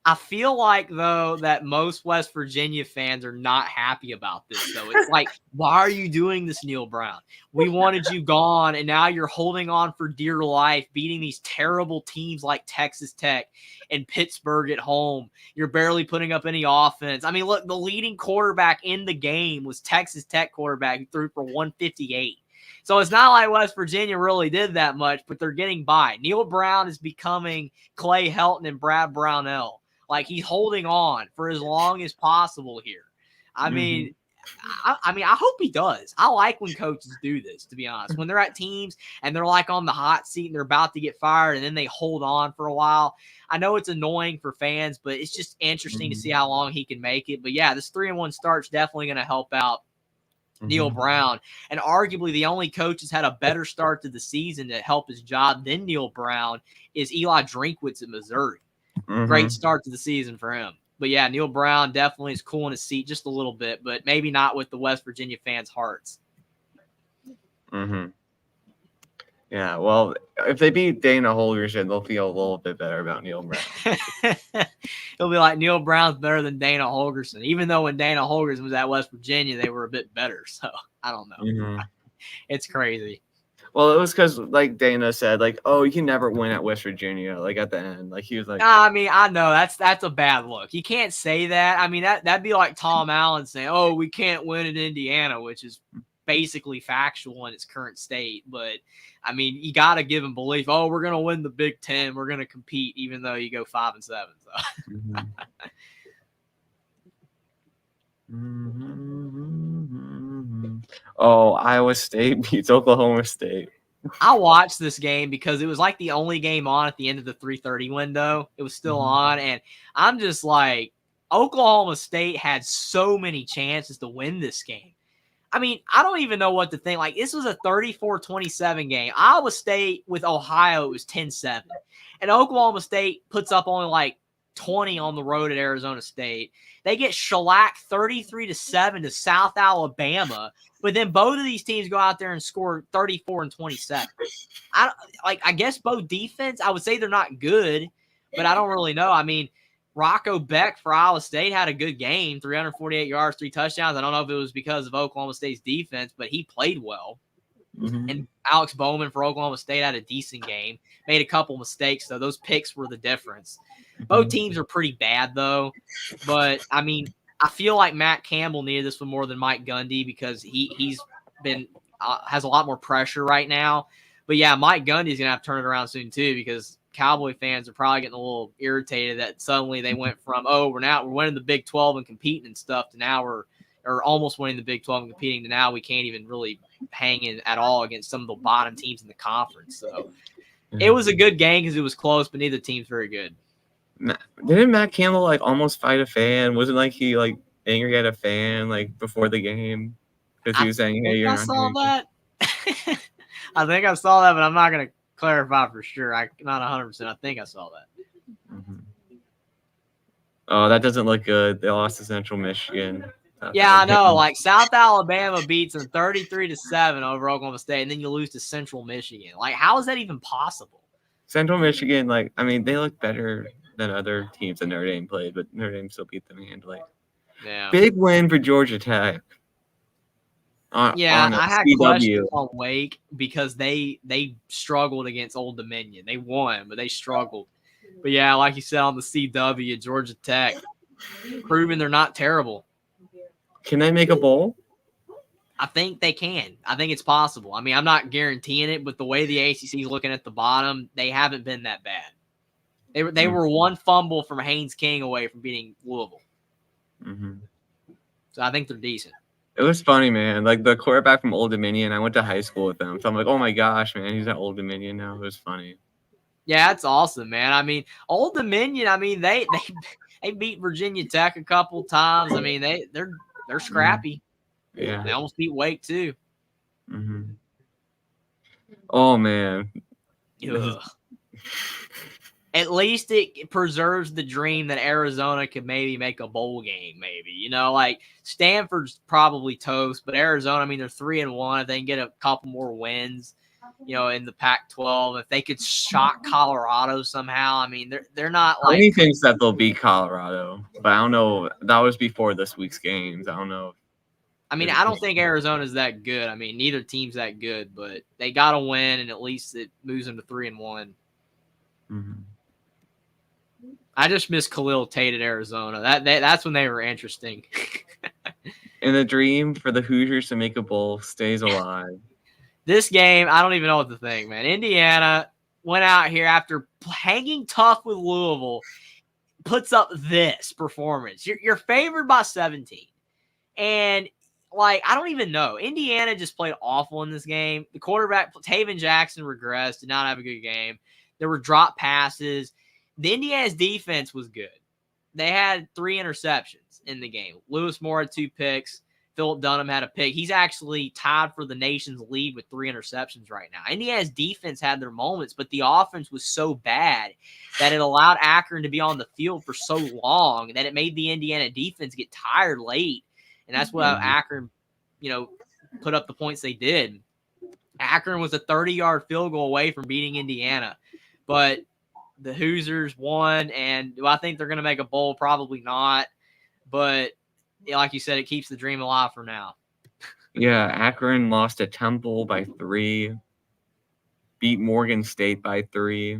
I feel like, though, that most West Virginia fans are not happy about this, though. It's like, why are you doing this, Neil Brown? We wanted you gone, and now you're holding on for dear life, beating these terrible teams like Texas Tech and Pittsburgh at home. You're barely putting up any offense. I mean, look, the leading quarterback in the game was Texas Tech quarterback who threw for 158. So it's not like West Virginia really did that much, but they're getting by. Neil Brown is becoming Clay Helton and Brad Brownell. Like, he's holding on for as long as possible here. I mean, I hope he does. I like when coaches do this, to be honest. When they're at teams and they're like on the hot seat and they're about to get fired and then they hold on for a while. I know it's annoying for fans, but it's just interesting to see how long he can make it. But yeah, this 3-1 start's definitely going to help out Neil Brown. And arguably the only coach that's had a better start to the season to help his job than Neil Brown is Eli Drinkwitz at Missouri. Great start to the season for him. But yeah, Neil Brown definitely is cooling his seat just a little bit, but maybe not with the West Virginia fans' hearts. Yeah, well, if they beat Dana Holgorsen, they'll feel a little bit better about Neil Brown. It'll be like Neil Brown's better than Dana Holgorsen, even though when Dana Holgorsen was at West Virginia, they were a bit better. So I don't know. It's crazy. Well, it was because, like Dana said, like, oh, you can never win at West Virginia. Like at the end, like he was like, I mean, I know that's a bad look. You can't say that. I mean, that'd be like Tom Allen saying, "Oh, we can't win at Indiana," which is basically factual in its current state. But I mean, you got to give him belief. Oh, we're gonna win the Big Ten. We're gonna compete, even though you go 5-7. So. Oh, Iowa State beats Oklahoma State. I watched this game because it was like the only game on at the end of the 3:30 window. It was still on, and I'm just like, Oklahoma State had so many chances to win this game. I mean, I don't even know what to think. Like, this was a 34-27 game. Iowa State with Ohio, it was 10-7. And Oklahoma State puts up only like 20 on the road at Arizona State. They get shellacked 33-7 to South Alabama. But then both of these teams go out there and score 34 and 27. I guess both defense, I would say they're not good, but I don't really know. I mean, Rocco Beck for Iowa State had a good game, 348 yards, 3 touchdowns. I don't know if it was because of Oklahoma State's defense, but he played well. And Alex Bowman for Oklahoma State had a decent game. Made a couple mistakes, though. Those picks were the difference. Both teams are pretty bad, though. But, I mean, I feel like Matt Campbell needed this one more than Mike Gundy because he's been has a lot more pressure right now. But, yeah, Mike Gundy's going to have to turn it around soon, too, because Cowboy fans are probably getting a little irritated that suddenly they went from, we're winning the Big 12 and competing and stuff to now we're almost winning the Big 12 and competing to now we can't even really hang in at all against some of the bottom teams in the conference. So it was a good game because it was close, but neither team's very good. Didn't Matt Campbell like almost fight a fan? Wasn't like he like angry at a fan like before the game because he I was saying, "Hey, think you're I not saw doing good." that. I think I saw that, but I'm not going to clarify for sure. I'm not 100%. I think I saw that. Mm-hmm. Oh, that doesn't look good. They lost to Central Michigan. Yeah, I know. Like South Alabama beats them 33-7 over Oklahoma State, and then you lose to Central Michigan. Like, how is that even possible? Central Michigan, like, I mean, they look better than other teams that Notre Dame played, but Notre Dame still beat them handily. Yeah. Big win for Georgia Tech. Yeah, I had CW. questions on Wake because they struggled against Old Dominion. They won, but they struggled. But yeah, like you said on the CW, Georgia Tech proving they're not terrible. Can they make a bowl? I think they can. I think it's possible. I mean, I'm not guaranteeing it, but the way the ACC is looking at the bottom, they haven't been that bad. They were one fumble from Haynes King away from beating Louisville. Mm-hmm. So I think they're decent. It was funny, man. Like the quarterback from Old Dominion, I went to high school with him. So I'm like, oh my gosh, man, he's at Old Dominion now. It was funny. Yeah, that's awesome, man. I mean, Old Dominion, I mean, they beat Virginia Tech a couple times. I mean, they're scrappy. Yeah. They almost beat Wake too. Mm-hmm. Oh man. At least it preserves the dream that Arizona could maybe make a bowl game. Maybe, you know, like Stanford's probably toast, but Arizona, I mean, they're 3-1. If they can get a couple more wins, you know, in the Pac-12, if they could shock Colorado somehow, I mean, they're not like. Tony thinks that they'll beat Colorado, but I don't know. That was before this week's games. I don't know. I mean, I don't think Arizona's that good. I mean, neither team's that good, but they got to win, and at least it moves them to 3-1. Mm-hmm. I just miss Khalil Tate at Arizona. That's when they were interesting. And the dream for the Hoosiers to make a bowl stays alive. This game, I don't even know what to think, man. Indiana went out here after hanging tough with Louisville, puts up this performance. You're favored by 17. And, like, I don't even know. Indiana just played awful in this game. The quarterback, Taven Jackson, regressed, did not have a good game. There were drop passes. The Indiana's defense was good. They had 3 interceptions in the game. Lewis Moore had 2 picks. Philip Dunham had a pick. He's actually tied for the nation's lead with 3 interceptions right now. Indiana's defense had their moments, but the offense was so bad that it allowed Akron to be on the field for so long that it made the Indiana defense get tired late. And that's why Akron, you know, put up the points they did. Akron was a 30-yard field goal away from beating Indiana. But the Hoosiers won, and do I think they're going to make a bowl? Probably not. But like you said, it keeps the dream alive for now. Yeah, Akron lost to Temple by 3, beat Morgan State by 3,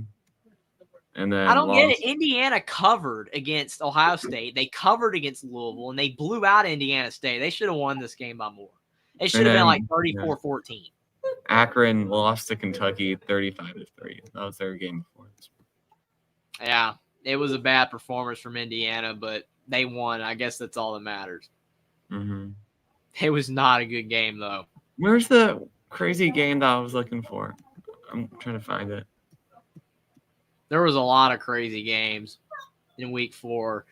and then I don't get it. Indiana covered against Ohio State. They covered against Louisville, and they blew out Indiana State. They should have won this game by more. It should have been like 34-14. Akron lost to Kentucky 35-3. That was their game before this. Yeah, it was a bad performance from Indiana, but they won. I guess that's all that matters. Mm-hmm. It was not a good game, though. Where's the crazy game that I was looking for? I'm trying to find it. There was a lot of crazy games in week 4.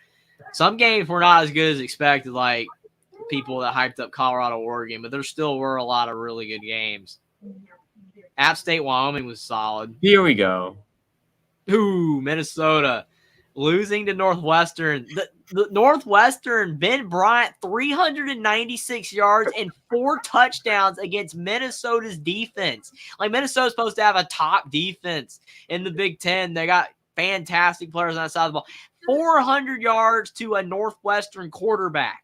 Some games were not as good as expected, like people that hyped up Colorado, Oregon, but there still were a lot of really good games. App State, Wyoming was solid. Here we go. Ooh, Minnesota losing to Northwestern. The Northwestern, Ben Bryant, 396 yards and 4 touchdowns against Minnesota's defense. Like, Minnesota's supposed to have a top defense in the Big Ten. They got fantastic players on that side of the ball. 400 yards to a Northwestern quarterback.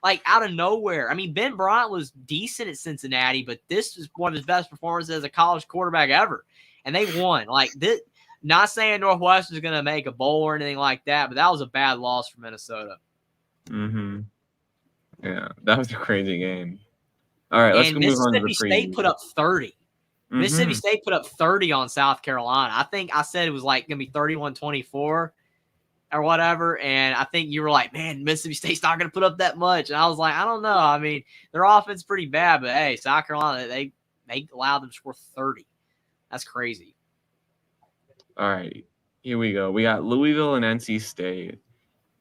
Like, out of nowhere. I mean, Ben Bryant was decent at Cincinnati, but this is one of his best performances as a college quarterback ever. And they won. Like, this. Not saying Northwestern's going to make a bowl or anything like that, but that was a bad loss for Minnesota. Mm-hmm. Yeah, that was a crazy game. All right, let's go move on to the Mississippi State put up 30. Mm-hmm. Mississippi State put up 30 on South Carolina. I think I said it was like going to be 31-24 or whatever, and I think you were like, man, Mississippi State's not going to put up that much. And I was like, I don't know. I mean, their offense is pretty bad, but hey, South Carolina, they allowed them to score 30. That's crazy. All right. Here we go. We got Louisville and NC State.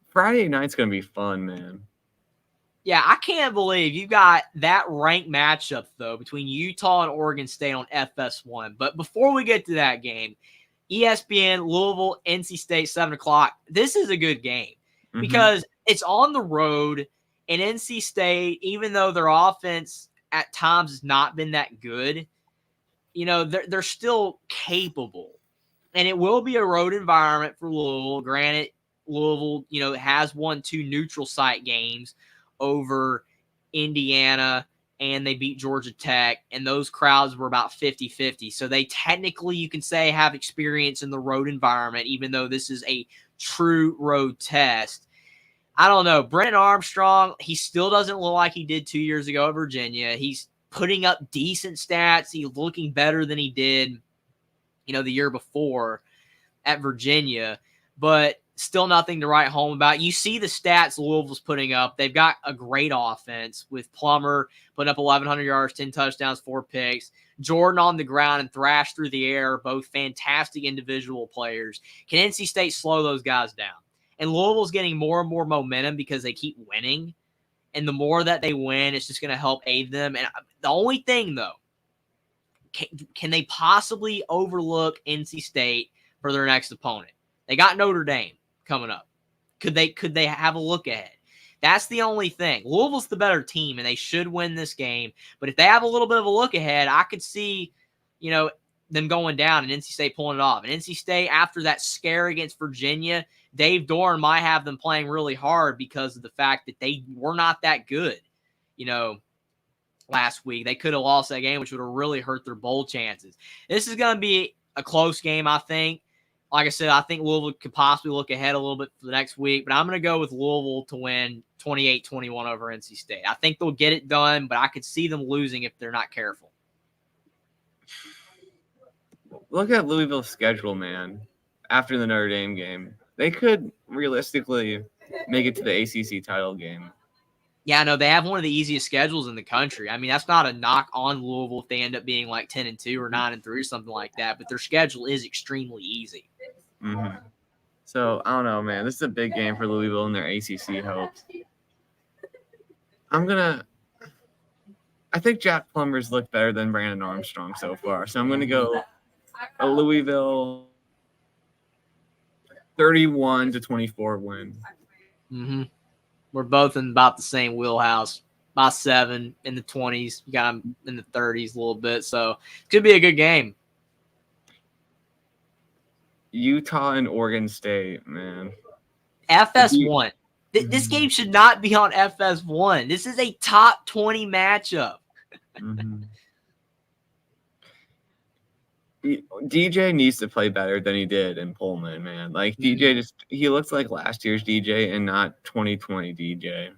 Friday night's going to be fun, man. Yeah, I can't believe you got that ranked matchup, though, between Utah and Oregon State on FS1. But before we get to that game, ESPN, Louisville, NC State, 7 o'clock. This is a good game because it's on the road, and NC State, even though their offense at times has not been that good, they're still capable. And it will be a road environment for Louisville. Granted, Louisville, has won 2 neutral site games over Indiana, and they beat Georgia Tech, and those crowds were about 50-50. So they technically, you can say, have experience in the road environment, even though this is a true road test. I don't know. Brennan Armstrong, he still doesn't look like he did 2 years ago at Virginia. He's putting up decent stats. He's looking better than he did, the year before at Virginia, but still nothing to write home about. You see the stats Louisville's putting up. They've got a great offense with Plummer putting up 1,100 yards, 10 touchdowns, 4 picks. Jordan on the ground and Thrash through the air, both fantastic individual players. Can NC State slow those guys down? And Louisville's getting more and more momentum because they keep winning. And the more that they win, it's just going to help aid them. And the only thing, though, can they possibly overlook NC State for their next opponent? They got Notre Dame coming up. Could they have a look ahead? That's the only thing. Louisville's the better team, and they should win this game. But if they have a little bit of a look ahead, I could see, them going down and NC State pulling it off. And NC State, after that scare against Virginia, Dave Doran might have them playing really hard because of the fact that they were not that good, last week. They could have lost that game, which would have really hurt their bowl chances. This is going to be a close game, I think. Like I said, I think Louisville could possibly look ahead a little bit for the next week, but I'm going to go with Louisville to win 28-21 over NC State. I think they'll get it done, but I could see them losing if they're not careful. Look at Louisville's schedule, man. After the Notre Dame game, they could realistically make it to the ACC title game. Yeah, no, they have one of the easiest schedules in the country. I mean, that's not a knock on Louisville if they end up being like 10-2 or 9-3 or something like that, but their schedule is extremely easy. Mm-hmm. So, I don't know, man. This is a big game for Louisville and their ACC hopes. I think Jack Plummer's looked better than Brandon Armstrong so far, so I'm going to go a Louisville 31-24 win. Mm-hmm. We're both in about the same wheelhouse. By 7 in the 20s. You got them in the 30s a little bit. So it could be a good game. Utah and Oregon State, man. FS1. This game should not be on FS1. This is a top 20 matchup. Mm-hmm. DJ needs to play better than he did in Pullman, man. Like DJ he looks like last year's DJ and not 2020 DJ.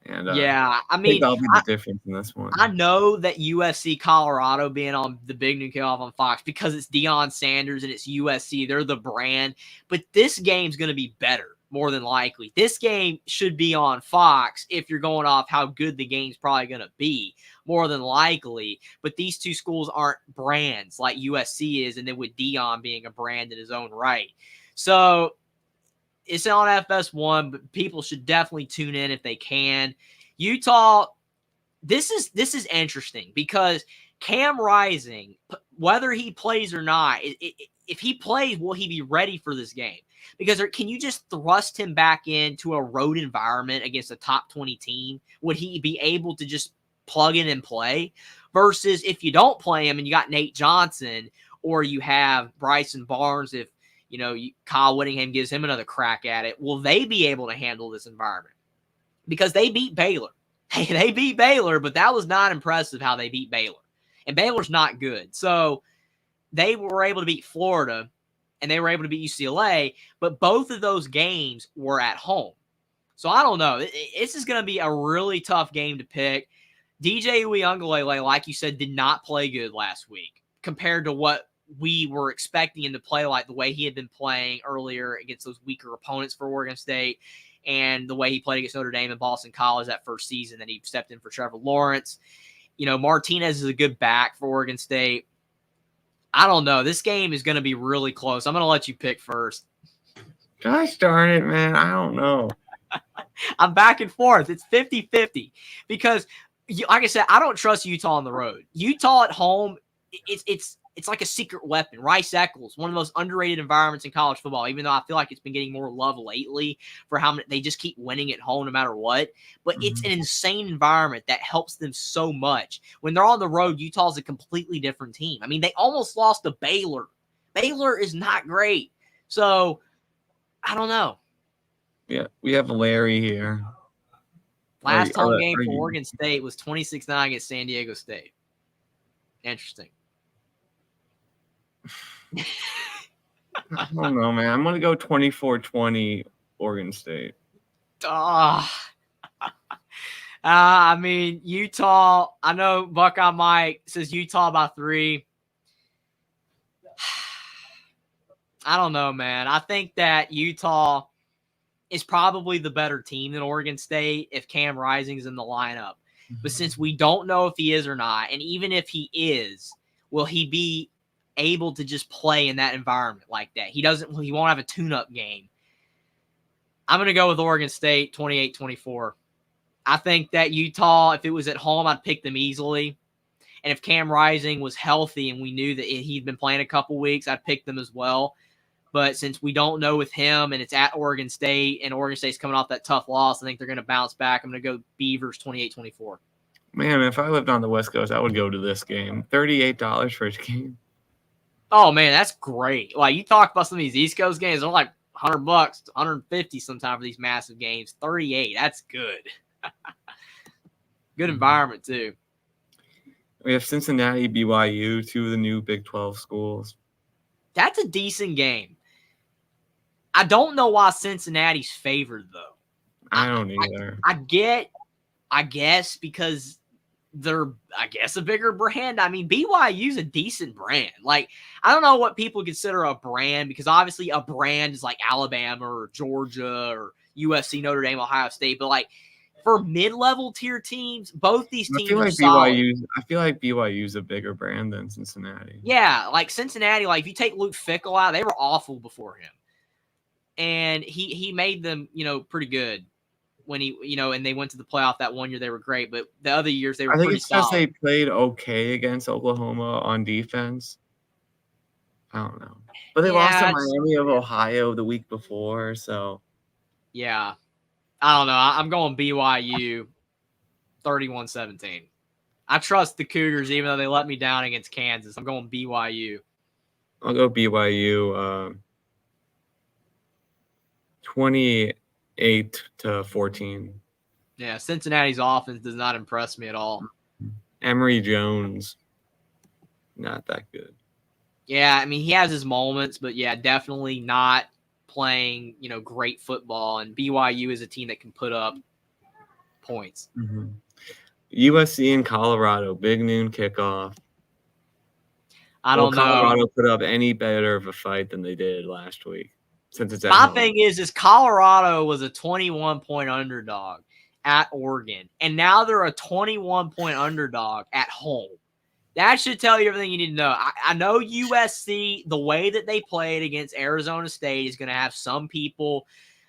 And yeah, I mean, that'll be the difference in this one. I know that USC Colorado being on the Big Noon Kickoff on Fox because it's Deion Sanders and it's USC. They're the brand, but this game's going to be better. More than likely. This game should be on Fox if you're going off how good the game's probably going to be, more than likely. But these two schools aren't brands like USC is, and then with Deion being a brand in his own right. So it's on FS1, but people should definitely tune in if they can. Utah, this is interesting because Cam Rising, whether he plays or not, if he plays, will he be ready for this game? Because can you just thrust him back into a road environment against a top 20 team? Would he be able to just plug in and play? Versus if you don't play him and you got Nate Johnson or you have Bryson Barnes, if Kyle Whittingham gives him another crack at it, will they be able to handle this environment? Because they beat Baylor. They beat Baylor, but that was not impressive how they beat Baylor. And Baylor's not good. So they were able to beat Florida and they were able to beat UCLA, but both of those games were at home. So I don't know. This is going to be a really tough game to pick. DJ Uiagalelei, like you said, did not play good last week compared to what we were expecting him to play like the way he had been playing earlier against those weaker opponents for Oregon State and the way he played against Notre Dame and Boston College that first season that he stepped in for Trevor Lawrence. Martinez is a good back for Oregon State. I don't know. This game is going to be really close. I'm going to let you pick first. Gosh darn it, man. I don't know. I'm back and forth. It's 50-50 because, like I said, I don't trust Utah on the road. Utah at home, it's like a secret weapon. Rice Eccles, one of the most underrated environments in college football, even though I feel like it's been getting more love lately for how they just keep winning at home no matter what. But it's an insane environment that helps them so much. When they're on the road, Utah's a completely different team. I mean, they almost lost to Baylor. Baylor is not great. So, I don't know. Yeah, we have Larry here. Last home game for Oregon State was 26-9 against San Diego State. Interesting. I don't know, man. I'm going to go 24-20 Oregon State. I mean, Utah, I know Buckeye Mike says Utah by 3. I don't know, man. I think that Utah is probably the better team than Oregon State if Cam Rising's in the lineup. But since we don't know if he is or not, and even if he is, will he be able to just play in that environment like that? He won't have a tune-up game. I'm going to go with Oregon State 28-24. I think that Utah, if it was at home, I'd pick them easily. And if Cam Rising was healthy and we knew that he'd been playing a couple weeks, I'd pick them as well. But since we don't know with him and it's at Oregon State and Oregon State's coming off that tough loss, I think they're going to bounce back. I'm going to go Beavers 28-24. Man, if I lived on the West Coast, I would go to this game. $38 for a game. Oh, man, that's great. Like, you talk about some of these East Coast games, they're like $100, $150 sometimes for these massive games. 38, that's good. Good environment, too. We have Cincinnati, BYU, 2 of the new Big 12 schools. That's a decent game. I don't know why Cincinnati's favored, though. I don't either. I guess because they're, a bigger brand. I mean, BYU's a decent brand. Like, I don't know what people consider a brand because obviously a brand is like Alabama or Georgia or USC, Notre Dame, Ohio State. But, like, for mid-level tier teams, both these teams are solid. I feel like BYU's a bigger brand than Cincinnati. Yeah, like Cincinnati, like if you take Luke Fickell out, they were awful before him. And he made them, pretty good when he, and they went to the playoff that one year. They were great, but the other years they were pretty solid. I think it's just they played okay against Oklahoma on defense. I don't know. But they lost to Miami of Ohio the week before, so. Yeah. I don't know. I'm going BYU 31-17. I trust the Cougars even though they let me down against Kansas. I'm going BYU. I'll go BYU 28-14. Yeah, Cincinnati's offense does not impress me at all. Emory Jones, not that good. Yeah, I mean, he has his moments, but yeah, definitely not playing, great football. And BYU is a team that can put up points. Mm-hmm. USC and Colorado, big noon kickoff. I don't know. Colorado put up any better of a fight than they did last week. Since it's my thing is Colorado was a 21-point underdog at Oregon, and now they're a 21-point underdog at home. That should tell you everything you need to know. I know USC, the way that they played against Arizona State is going to have some people,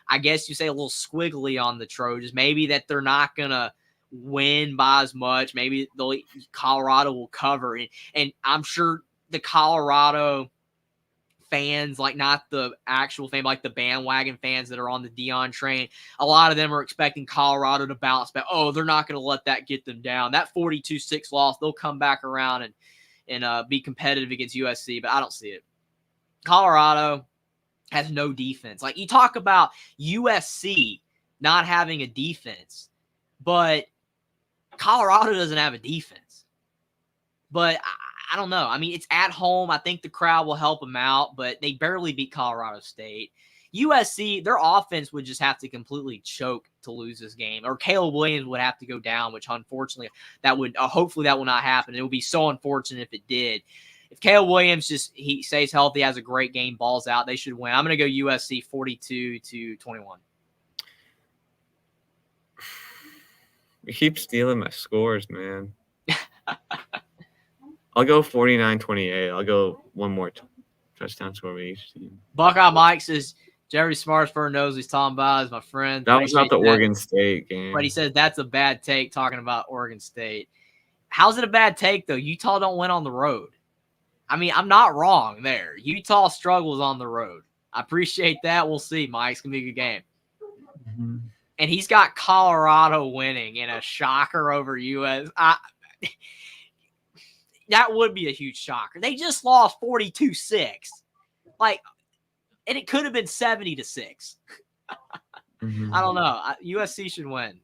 I guess you say, a little squiggly on the Trojans. Maybe that they're not going to win by as much. Maybe Colorado will cover. And I'm sure the Colorado fans, like not the actual fan, like the bandwagon fans that are on the Dion train, a lot of them are expecting Colorado to bounce back. Oh, they're not going to let that get them down. That 42-6 loss, they'll come back around and be competitive against USC, but I don't see it. Colorado has no defense. Like, you talk about USC not having a defense, but Colorado doesn't have a defense. But I don't know. I mean, it's at home. I think the crowd will help them out, but they barely beat Colorado State. USC, their offense would just have to completely choke to lose this game, or Caleb Williams would have to go down, which unfortunately that would hopefully that will not happen. It would be so unfortunate if it did. If Caleb Williams he stays healthy, has a great game, balls out, they should win. I'm going to go USC 42-21. You keep stealing my scores, man. I'll go 49-28. I'll go one more touchdown score with each team. Buckeye Mike says Jerry Smartsburg knows he's talking about. Is my friend. That was not Appreciate the that. Oregon State game. But he says that's a bad take talking about Oregon State. How's it a bad take, though? Utah don't win on the road. I mean, I'm not wrong there. Utah struggles on the road. I appreciate that. We'll see, Mike. It's going to be a good game. Mm-hmm. And he's got Colorado winning in a shocker over US. That would be a huge shocker. They just lost 42-6. Like, and it could have been 70-6. Mm-hmm. I don't know. USC should win.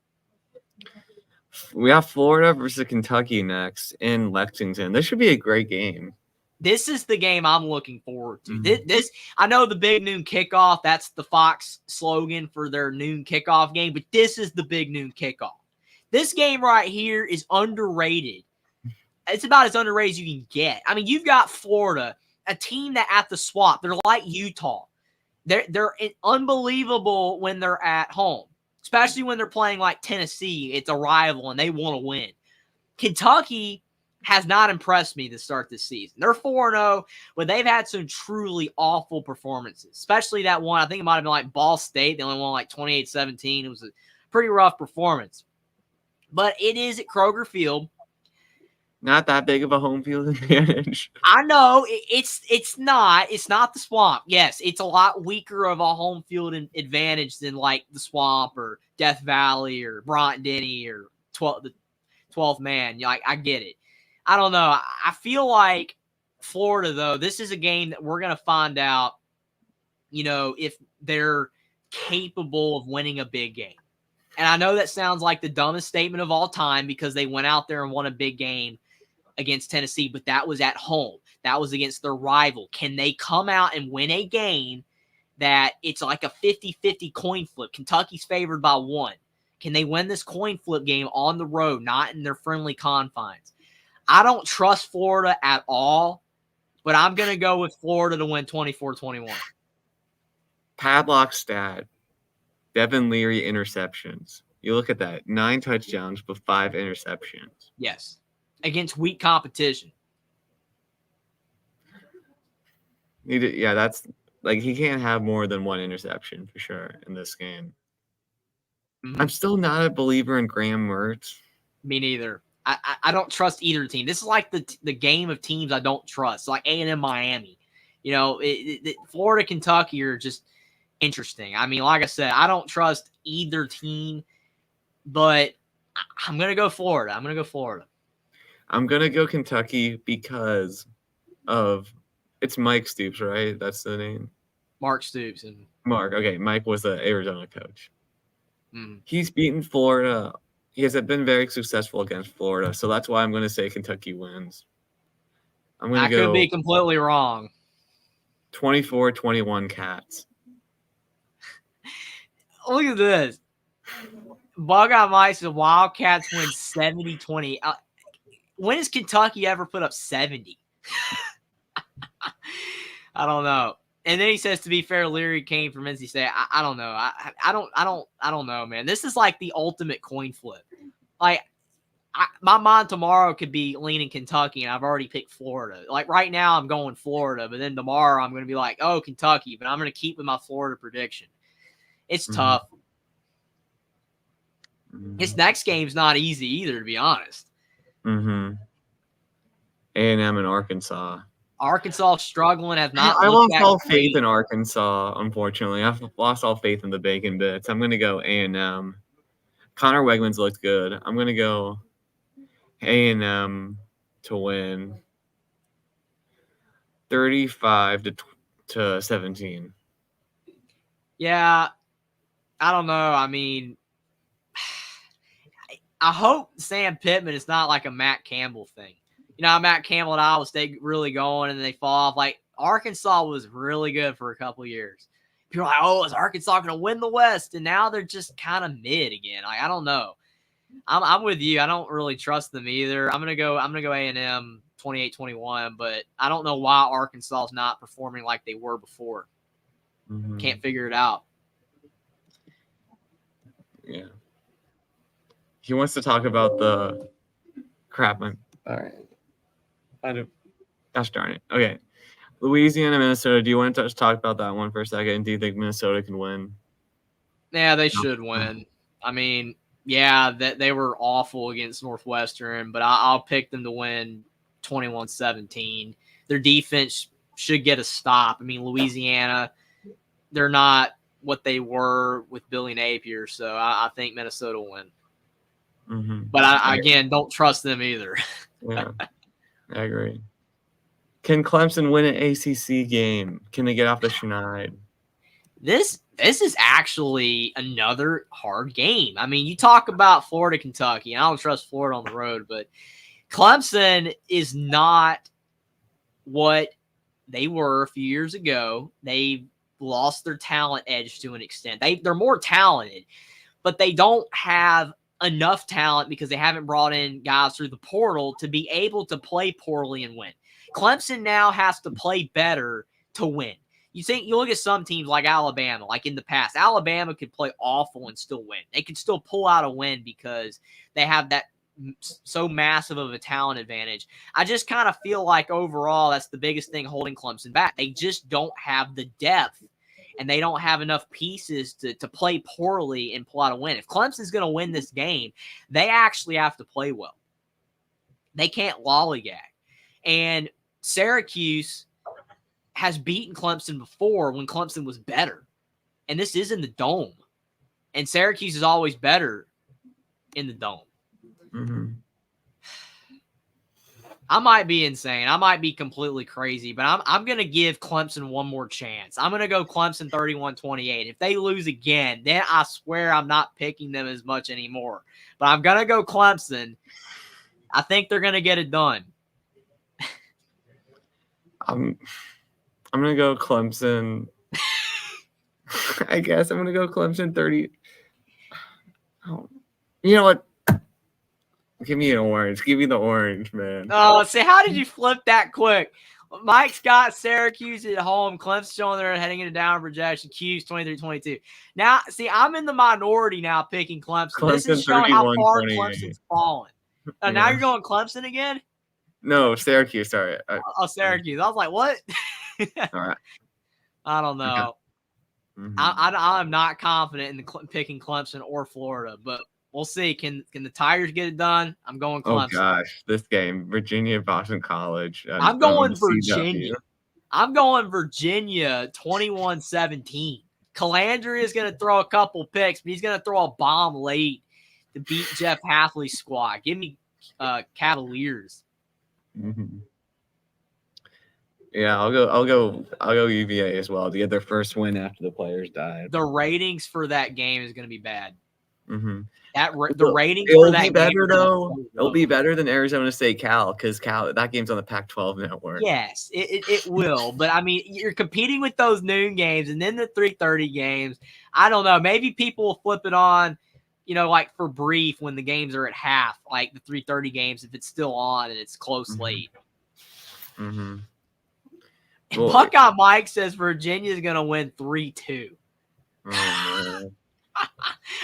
We have Florida versus Kentucky next in Lexington. This should be a great game. This is the game I'm looking forward to. This I know the big noon kickoff. That's the Fox slogan for their noon kickoff game, but this is the big noon kickoff. This game right here is underrated. It's about as underrated as you can get. I mean, you've got Florida, a team that at the swap, they're like Utah. They're unbelievable when they're at home, especially when they're playing like Tennessee. It's a rival and they want to win. Kentucky has not impressed me to start this season. They're 4-0, but they've had some truly awful performances, especially that one. I think it might have been like Ball State. They only won like 28-17. It was a pretty rough performance. But it is at Kroger Field. Not that big of a home field advantage. I know it's not the Swamp. Yes, it's a lot weaker of a home field advantage than like the Swamp or Death Valley or Broughton Denny or the 12th man. I get it. I don't know. I feel like Florida, though, this is a game that we're going to find out, if they're capable of winning a big game. And I know that sounds like the dumbest statement of all time because they went out there and won a big game against Tennessee, but that was at home. That was against their rival. Can they come out and win a game that it's like a 50-50 coin flip? Kentucky's favored by 1. Can they win this coin flip game on the road, not in their friendly confines? I don't trust Florida at all, but I'm going to go with Florida to win 24-21. Padlock stat. Devin Leary interceptions. You look at that. 9 touchdowns, but 5 interceptions. Yes. Against weak competition. Yeah, that's like he can't have more than 1 interception for sure in this game. Mm-hmm. I'm still not a believer in Graham Mertz. Me neither. I don't trust either team. This is like the game of teams I don't trust. Like A&M Miami. Florida, Kentucky are just interesting. I mean, like I said, I don't trust either team, but I'm going to go Florida. I'm going to go Kentucky because of it's Mike Stoops, right? That's the name. Mark Stoops. Mark. Okay, Mike was the Arizona coach. He's beaten Florida. He has been very successful against Florida, so that's why I'm going to say Kentucky wins. I could be completely wrong. 24-21 Cats. Look at this. Buckeye Mike said Wildcats win 70-20. When has Kentucky ever put up 70? I don't know. And then he says, to be fair, Leary came from NC State. I don't know. I don't know, man. This is like the ultimate coin flip. Like, my mind tomorrow could be leaning Kentucky, and I've already picked Florida. Like, right now, I'm going Florida, but then tomorrow I'm going to be like, oh, Kentucky, but I'm going to keep with my Florida prediction. It's tough. This next game's not easy either, to be honest. A&M and Arkansas. Arkansas struggling, have not. I lost all faith in Arkansas, unfortunately. I've lost all faith in the bacon bits. I'm going to go A&M. Connor Wegmans looked good. I'm going to go A&M to win 35-17. Yeah, I don't know. I mean, I hope Sam Pittman is not like a Matt Campbell thing. Matt Campbell at Iowa State really going and then they fall off. Like, Arkansas was really good for a couple years. People are like, oh, is Arkansas going to win the West? And now they're just kind of mid again. Like, I don't know. I'm with you. I don't really trust them either. I'm gonna go A&M 28-21, but I don't know why Arkansas is not performing like they were before. Can't figure it out. Yeah. He wants to talk about the crap. All right. Gosh darn it. Okay. Louisiana, Minnesota. Do you want to talk about that one for a second? Do you think Minnesota can win? Yeah, they should win. I mean, yeah, that they were awful against Northwestern, but I'll pick them to win 21-17. Their defense should get a stop. I mean, Louisiana, they're not what they were with Billy Napier, so I think Minnesota will win. Mm-hmm. But I again, don't trust them either. Yeah, I agree. Can Clemson win an ACC game? Can they get off the schneid? This is actually another hard game. I mean, you talk about Florida, Kentucky, and I don't trust Florida on the road, but Clemson is not what they were a few years ago. They've lost their talent edge to an extent. They're more talented, but they don't have enough talent because they haven't brought in guys through the portal to be able to play poorly and win. Clemson now has to play better to win. You look at some teams like Alabama, like in the past, Alabama could play awful and still win. They could still pull out a win because they have that so massive of a talent advantage. I just kind of feel like overall that's the biggest thing holding Clemson back. They just don't have the depth and they don't have enough pieces to play poorly and pull out a win. If Clemson's going to win this game, they actually have to play well. They can't lollygag. And Syracuse has beaten Clemson before when Clemson was better. And this is in the Dome. And Syracuse is always better in the Dome. Mm-hmm. I might be insane. I might be completely crazy, but I'm going to give Clemson one more chance. I'm going to go Clemson 31-28. If they lose again, then I swear I'm not picking them as much anymore. But I'm going to go Clemson. I think they're going to get it done. I'm going to go Clemson. I guess I'm going to go Clemson 30. Oh, you know what? Give me an orange. Give me the orange, man. Oh, see, how did you flip that quick? Mike's got Syracuse at home. Clemson's on there heading into down projection. Q's 23-22. Now, see, I'm in the minority now picking Clemson. This is showing how far Clemson's fallen. Now you're going Clemson again? No, Syracuse. Sorry. Syracuse. I was like, what? All right. I don't know. Okay. Mm-hmm. I'm not confident in picking Clemson or Florida, but we'll see. Can the Tigers get it done? I'm going Clemson. Oh, gosh. This game, Virginia, Boston College. I'm going Virginia. I'm going Virginia 21-17. Calandria is going to throw a couple picks, but he's going to throw a bomb late to beat Jeff Hafley's squad. Give me Cavaliers. Mm-hmm. Yeah, I'll go UVA as well to get their first win after the players died. The ratings for that game is going to be bad. Mm-hmm. The ratings for that game better though. It'll be better than Arizona State Cal because that game's on the Pac-12 network. Yes, it will. But I mean, you're competing with those noon games and then the 3:30 games. I don't know. Maybe people will flip it on, like for brief when the games are at half, like the 3:30 games if it's still on and it's close late. Mm-hmm. Well, Buckeye Mike says Virginia's going to win 3-2. Oh, man.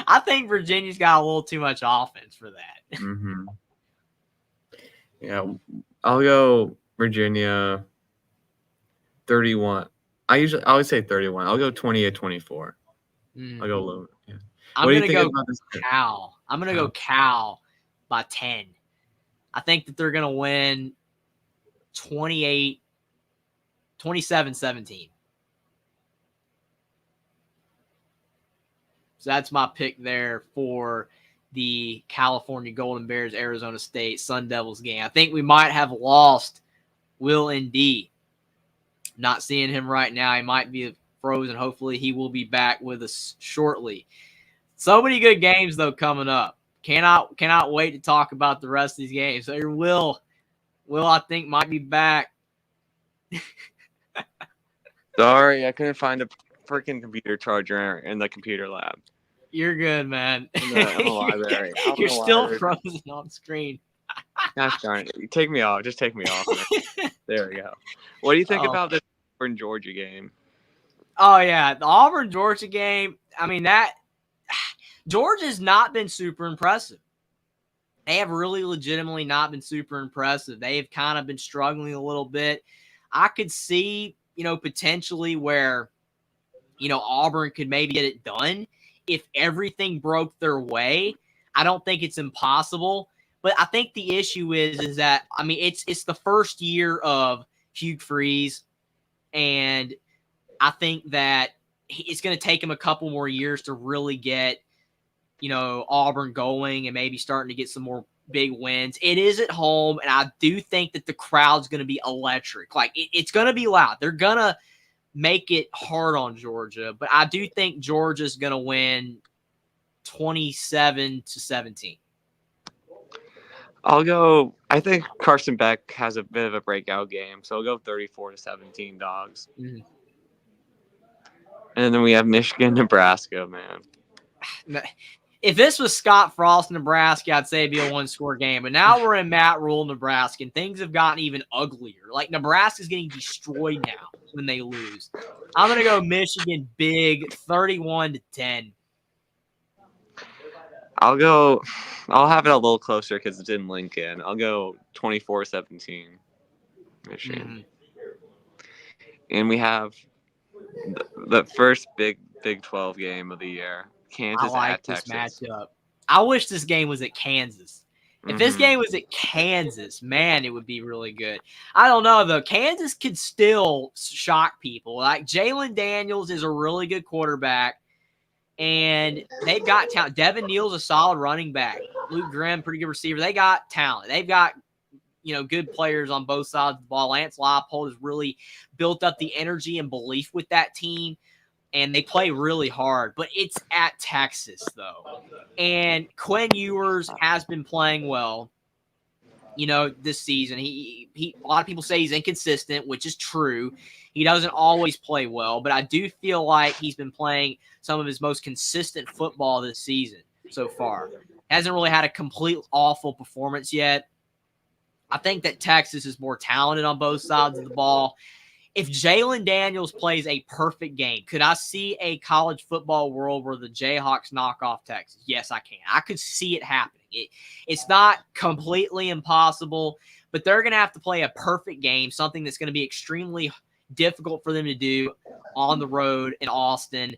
I think Virginia's got a little too much offense for that. Mm-hmm. Yeah, I'll go Virginia 31. I always say 31. I'll go 28-24. I'll go low. Yeah. I'm going to go Cal. I'm going to go Cal by 10. I think that they're going to win 27-17. So that's my pick there for the California Golden Bears, Arizona State Sun Devils game. I think we might have lost WillND. Not seeing him right now. He might be frozen. Hopefully he will be back with us shortly. So many good games, though, coming up. Cannot wait to talk about the rest of these games. So your Will, I think, might be back. Sorry, I couldn't find a freaking computer charger in the computer lab. You're good, man. In the library. You're still frozen on screen. Gosh darn it. Take me off. Just take me off. There we go. What do you think about this Auburn-Georgia game? Oh, yeah. The Auburn-Georgia game, I mean, Georgia's not been super impressive. they have really legitimately not been super impressive. They have kind of been struggling a little bit. I could see, potentially where, Auburn could maybe get it done if everything broke their way. I don't think it's impossible, but I think the issue is that, I mean, it's the first year of Hugh Freeze, and I think that it's going to take him a couple more years to really get, Auburn going and maybe starting to get some more big wins. It is at home, and I do think that the crowd's going to be electric. Like, it's going to be loud. They're going to make it hard on Georgia, but I do think Georgia's going to win 27-17. I think Carson Beck has a bit of a breakout game, so I'll go 34-17 Dogs. Mm-hmm. And then we have Michigan, Nebraska, man. If this was Scott Frost, Nebraska, I'd say it'd be a one-score game. But now we're in Matt Rule, Nebraska, and things have gotten even uglier. Like, Nebraska's getting destroyed now when they lose. I'm going to go Michigan big, 31-10. I'll have it a little closer because it's in Lincoln. I'll go 24-17 Michigan. Mm-hmm. And we have the first Big 12 game of the year. Kansas at Texas. Matchup. I wish this game was at Kansas. If this game was at Kansas, man, it would be really good. I don't know, though. Kansas could still shock people. Like, Jalen Daniels is a really good quarterback, and they've got talent. Devin Neal's a solid running back. Luke Grimm, pretty good receiver. They got talent. They've got, good players on both sides of the ball. Lance Leipold has really built up the energy and belief with that team, and they play really hard. But it's at Texas, though. And Quinn Ewers has been playing well, this season. He a lot of people say he's inconsistent, which is true. He doesn't always play well, but I do feel like he's been playing some of his most consistent football this season so far. Hasn't really had a complete awful performance yet. I think that Texas is more talented on both sides of the ball. If Jalen Daniels plays a perfect game, could I see a college football world where the Jayhawks knock off Texas? Yes, I can. I could see it happening. It's not completely impossible, but they're going to have to play a perfect game, something that's going to be extremely difficult for them to do on the road in Austin.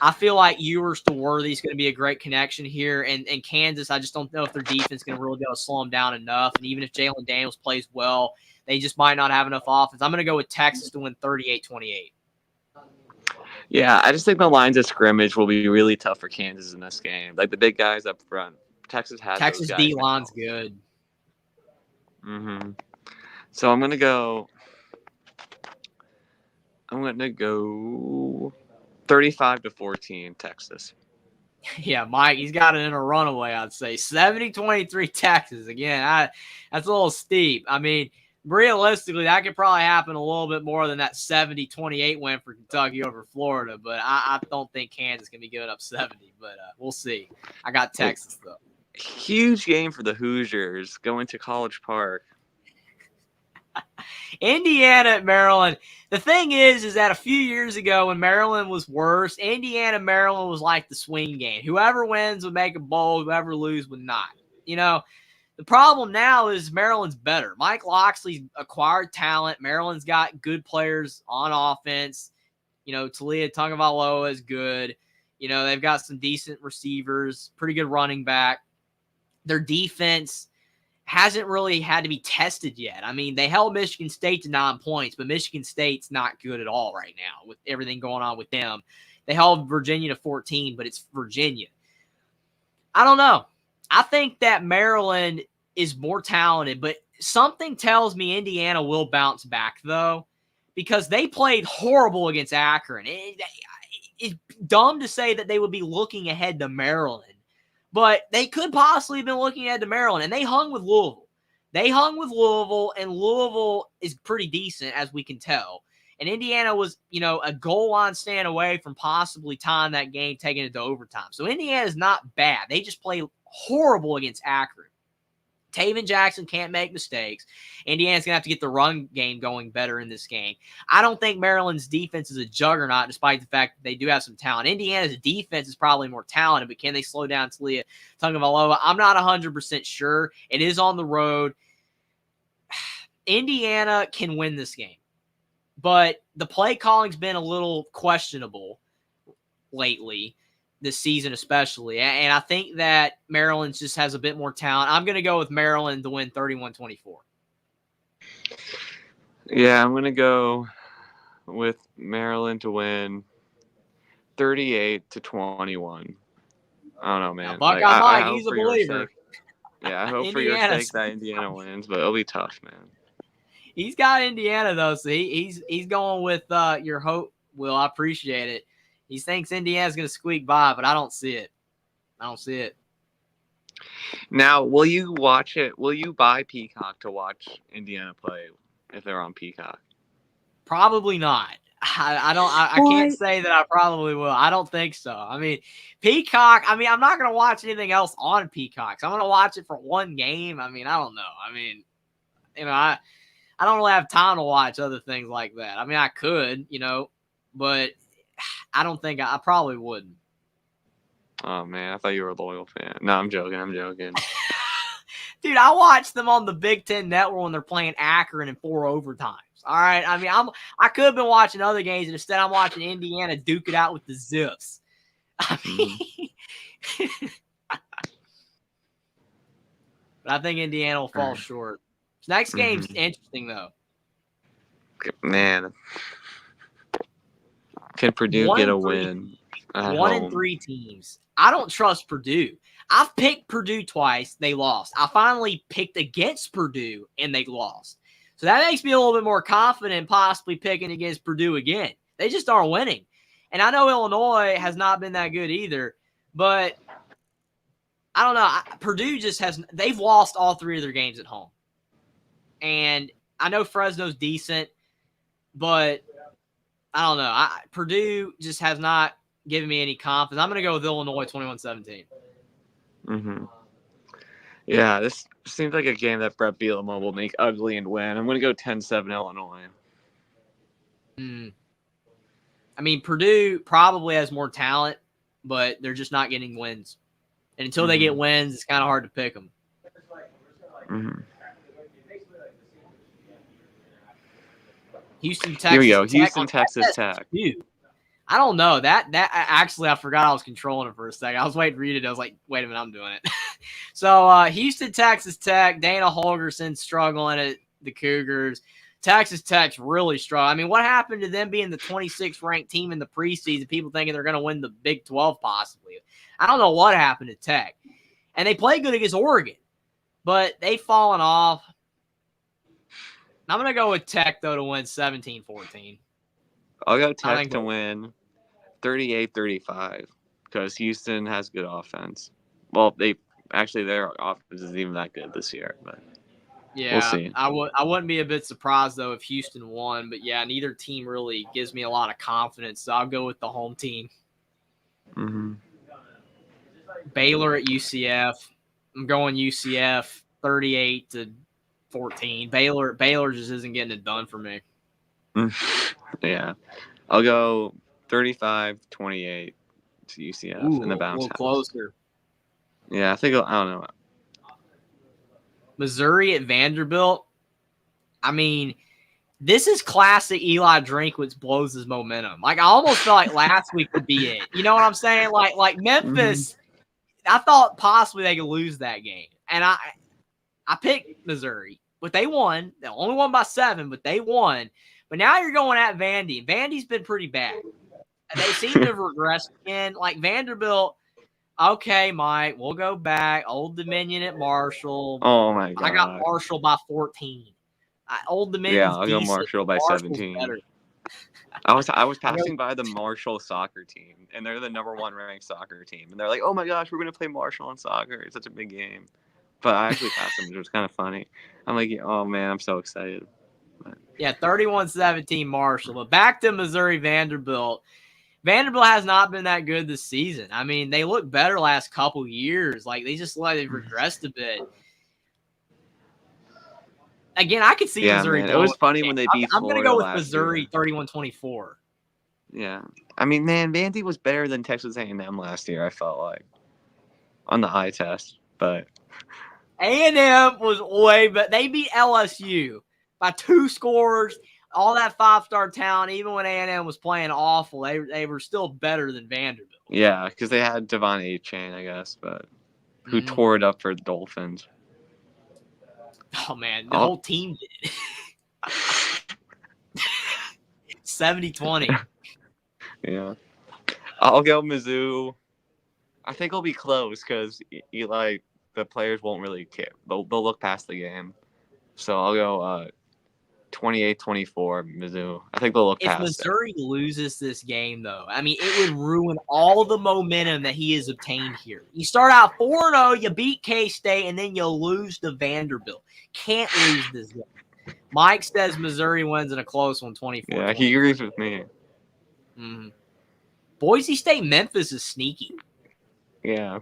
I feel like Ewers to Worthy is going to be a great connection here. And Kansas, I just don't know if their defense is going to really be able to slow them down enough. And even if Jalen Daniels plays well, they just might not have enough offense. I'm going to go with Texas to win 38-28. Yeah, I just think the lines of scrimmage will be really tough for Kansas in this game. Like, the big guys up front. Texas D-line's good. Mm-hmm. So I'm going to go 35-14 Texas. Yeah, Mike, he's got it in a runaway, I'd say. 70-23 Texas. Again, that's a little steep. I mean, realistically, that could probably happen a little bit more than that 70-28 win for Kentucky over Florida, but I don't think Kansas can be giving up 70, but we'll see. I got Texas, though. Huge game for the Hoosiers going to College Park. Indiana at Maryland. The thing is that a few years ago when Maryland was worse, Indiana-Maryland was like the swing game. Whoever wins would make a bowl, whoever loses would not. The problem now is Maryland's better. Mike Loxley's acquired talent. Maryland's got good players on offense. Talia Tagovailoa is good. They've got some decent receivers, pretty good running back. Their defense hasn't really had to be tested yet. I mean, they held Michigan State to 9 points, but Michigan State's not good at all right now with everything going on with them. They held Virginia to 14, but it's Virginia. I don't know. I think that Maryland is more talented, but something tells me Indiana will bounce back, though, because they played horrible against Akron. It's dumb to say that they would be looking ahead to Maryland, but they could possibly have been looking ahead to Maryland, and they hung with Louisville. And Louisville is pretty decent, as we can tell. And Indiana was, a goal line stand away from possibly tying that game, taking it to overtime. So Indiana is not bad. They just played horrible against Akron. Taven Jackson can't make mistakes. Indiana's going to have to get the run game going better in this game. I don't think Maryland's defense is a juggernaut, despite the fact that they do have some talent. Indiana's defense is probably more talented, but can they slow down Talia Tagovailoa? I'm not 100% sure. It is on the road. Indiana can win this game, but the play calling's been a little questionable lately. This season especially. And I think that Maryland just has a bit more talent. I'm going to go with Maryland to win 31-24. Yeah, I'm going to go with Maryland to win 38-21. I don't know, man. Now, Buckeye Mike, I he's a believer. I hope for your sake that Indiana wins, but it'll be tough, man. He's got Indiana, though, so he's going with your hope, Will. I appreciate it. He thinks Indiana's going to squeak by, but I don't see it. Now, will you watch it? Will you buy Peacock to watch Indiana play if they're on Peacock? Probably not. I can't say that I probably will. I don't think so. I mean, Peacock, I'm not going to watch anything else on Peacock. So I'm going to watch it for one game. I don't know. I don't really have time to watch other things like that. I could, but I don't think I probably wouldn't. Oh, man. I thought you were a loyal fan. No, I'm joking. Dude, I watch them on the Big Ten Network when they're playing Akron in 4 overtimes. All right. I could have been watching other games, and instead I'm watching Indiana duke it out with the Zips. But I think Indiana will fall short. This next game's interesting, though. Man. Can Purdue get a win? 1-3 teams. I don't trust Purdue. I've picked Purdue twice. They lost. I finally picked against Purdue, and they lost. So that makes me a little bit more confident possibly picking against Purdue again. They just aren't winning. And I know Illinois has not been that good either, but I don't know. Purdue just they've lost all 3 of their games at home. And I know Fresno's decent, but I don't know. Purdue just has not given me any confidence. I'm going to go with Illinois 21-17. Mm-hmm. Yeah, this seems like a game that Brett Bielema will make ugly and win. I'm going to go 10-7 Illinois. Purdue probably has more talent, but they're just not getting wins. And until they get wins, it's kind of hard to pick them. Mm-hmm. Houston, Texas. Here we go. Houston, Texas Tech. I don't know. That actually, I forgot I was controlling it for a second. I was waiting to read it. I was like, wait a minute, I'm doing it. So, Houston, Texas Tech. Dana Holgorsen struggling at the Cougars. Texas Tech's really struggling. What happened to them being the 26th ranked team in the preseason? People thinking they're going to win the Big 12 possibly. I don't know what happened to Tech. And they played good against Oregon, but they've fallen off. I'm going to go with Tech, though, to win 17-14. I'll go Tech to win 38-35 because Houston has good offense. Well, their offense isn't even that good this year, but yeah, we'll see. I wouldn't be a bit surprised, though, if Houston won. But, yeah, neither team really gives me a lot of confidence, so I'll go with the home team. Mm-hmm. Baylor at UCF. I'm going UCF 38-14. Baylor just isn't getting it done for me. Yeah. I'll go 35-28 to UCF in the bounce house. Closer. Yeah, I don't know. Missouri at Vanderbilt. This is classic Eli Drinkwitz blows his momentum. I almost felt like last week would be it. You know what I'm saying? Like Memphis, I thought possibly they could lose that game. And I picked Missouri, but they won. They only won by 7, but they won. But now you're going at Vandy. Vandy's been pretty bad. They seem to have regressed again. Like Vanderbilt, okay, Mike, we'll go back. Old Dominion at Marshall. Oh, my God. I got Marshall by 14. Old Dominion's yeah, I'll decent. Go Marshall by Marshall's 17. Better. I was passing by the Marshall soccer team, and they're the number 1 ranked soccer team. And they're like, oh, my gosh, we're going to play Marshall in soccer. It's such a big game. But I actually passed them. It was kind of funny. I'm like, oh, man, I'm so excited. Yeah, 31-17 Marshall. But back to Missouri Vanderbilt. Vanderbilt has not been that good this season. They look better last couple years. Like, they've regressed a bit. Again, I could see Yeah, Missouri man. It blowing was funny the game. when they beat I'm going to Florida go with last Missouri year. 31-24. Yeah. I mean, man, Vandy was better than Texas A&M last year, I felt like, on the eye test. But A&M was way, but they beat LSU by 2 scores. All that 5-star talent, even when A&M was playing awful, they were still better than Vanderbilt. yeah, because they had Devon Achane, I guess, but who tore it up for the Dolphins. Oh, man, the whole team did. 70-20. Yeah. I'll go Mizzou. I think it'll be close because the players won't really care. They'll look past the game. So I'll go 28-24 Mizzou. I think they'll look If past Missouri loses this game, though, I mean, it would ruin all the momentum that he has obtained here. You start out 4-0, you beat K-State, and then you lose to Vanderbilt. Can't lose this game. Mike says Missouri wins in a close one, 24-20. Yeah, he agrees with me. Mm-hmm. Boise State, Memphis is sneaky. Yeah.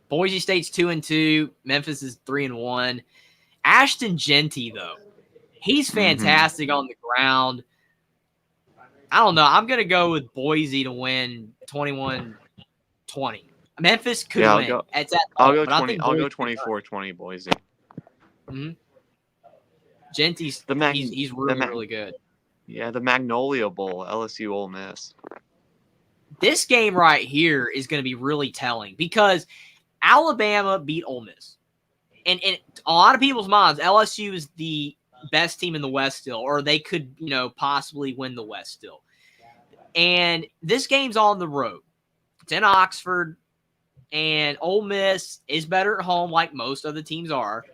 Boise State's 2-2. Memphis is 3-1. Ashton Genty, though, he's fantastic on the ground. I don't know. I'm going to go with Boise to win 21-20. Memphis could win. I'll go 24-20 Boise. Mm-hmm. Genty's he's really good. Yeah, the Magnolia Bowl, LSU Ole Miss. This game right here is going to be really telling because Alabama beat Ole Miss. And in a lot of people's minds, LSU is the best team in the West still, or they could, possibly win the West still. And this game's on the road. It's in Oxford, and Ole Miss is better at home like most other teams are.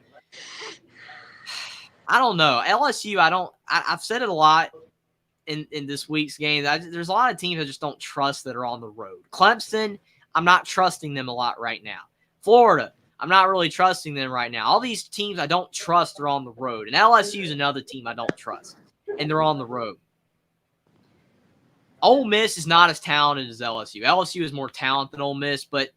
I don't know. LSU, I've said it a lot in this week's game. There's a lot of teams I just don't trust that are on the road. Clemson, I'm not trusting them a lot right now. Florida, I'm not really trusting them right now. All these teams I don't trust are on the road. And LSU is another team I don't trust. And they're on the road. Ole Miss is not as talented as LSU. LSU is more talented than Ole Miss. But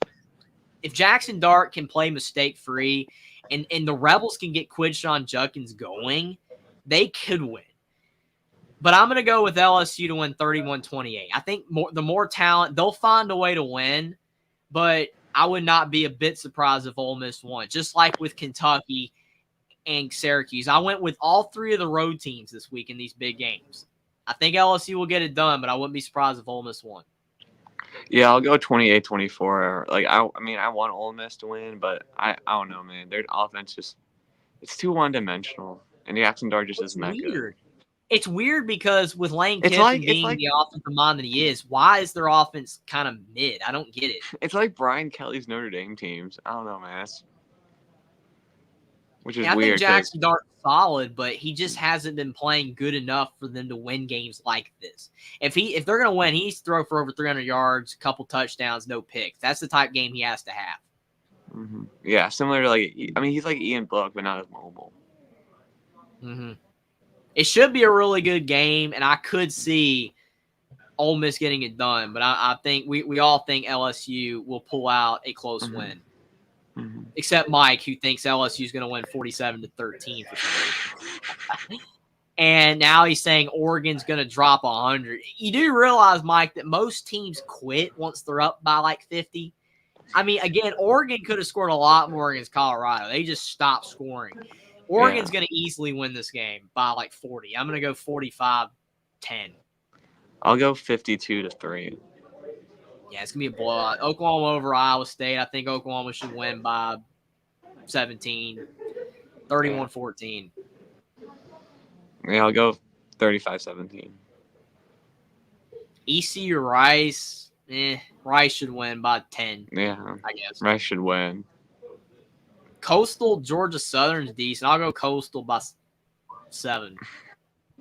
if Jackson Dart can play mistake-free and the Rebels can get Quinshon Judkins going, they could win. But I'm going to go with LSU to win 31-28. I think the more talent, they'll find a way to win. But I would not be a bit surprised if Ole Miss won. Just like with Kentucky and Syracuse. I went with all 3 of the road teams this week in these big games. I think LSU will get it done, but I wouldn't be surprised if Ole Miss won. Yeah, I'll go 28-24. I want Ole Miss to win, but I don't know, man. Their offense it's too one-dimensional, and Jackson Dart just isn't that good. It's weird because with Lane Kiffin being the offensive mind that he is, why is their offense kind of mid? I don't get it. It's like Brian Kelly's Notre Dame teams. I don't know, man. Which is weird. I think Jackson Dart's solid, but he just hasn't been playing good enough for them to win games like this. If they're going to win, he needs to throw for over 300 yards, a couple touchdowns, no picks. That's the type of game he has to have. Mm-hmm. Yeah, similar to he's like Ian Book, but not as mobile. Mm-hmm. It should be a really good game, and I could see Ole Miss getting it done. But I think we all think LSU will pull out a close win. Mm-hmm. Except Mike, who thinks LSU is going to win 47-13 for some reason. And now he's saying Oregon's going to drop 100. You do realize, Mike, that most teams quit once they're up by like 50. I mean, again, Oregon could have scored a lot more against Colorado. They just stopped scoring. Oregon's going to easily win this game by like 40. I'm going to go 45-10. I'll go 52-3. Yeah, it's going to be a blowout. Oklahoma over Iowa State. I think Oklahoma should win by 17, 31-14. Yeah, I'll go 35-17. ECU Rice. Rice should win by 10. Yeah, I guess. Rice should win. Coastal Georgia Southern's decent. I'll go Coastal by 7.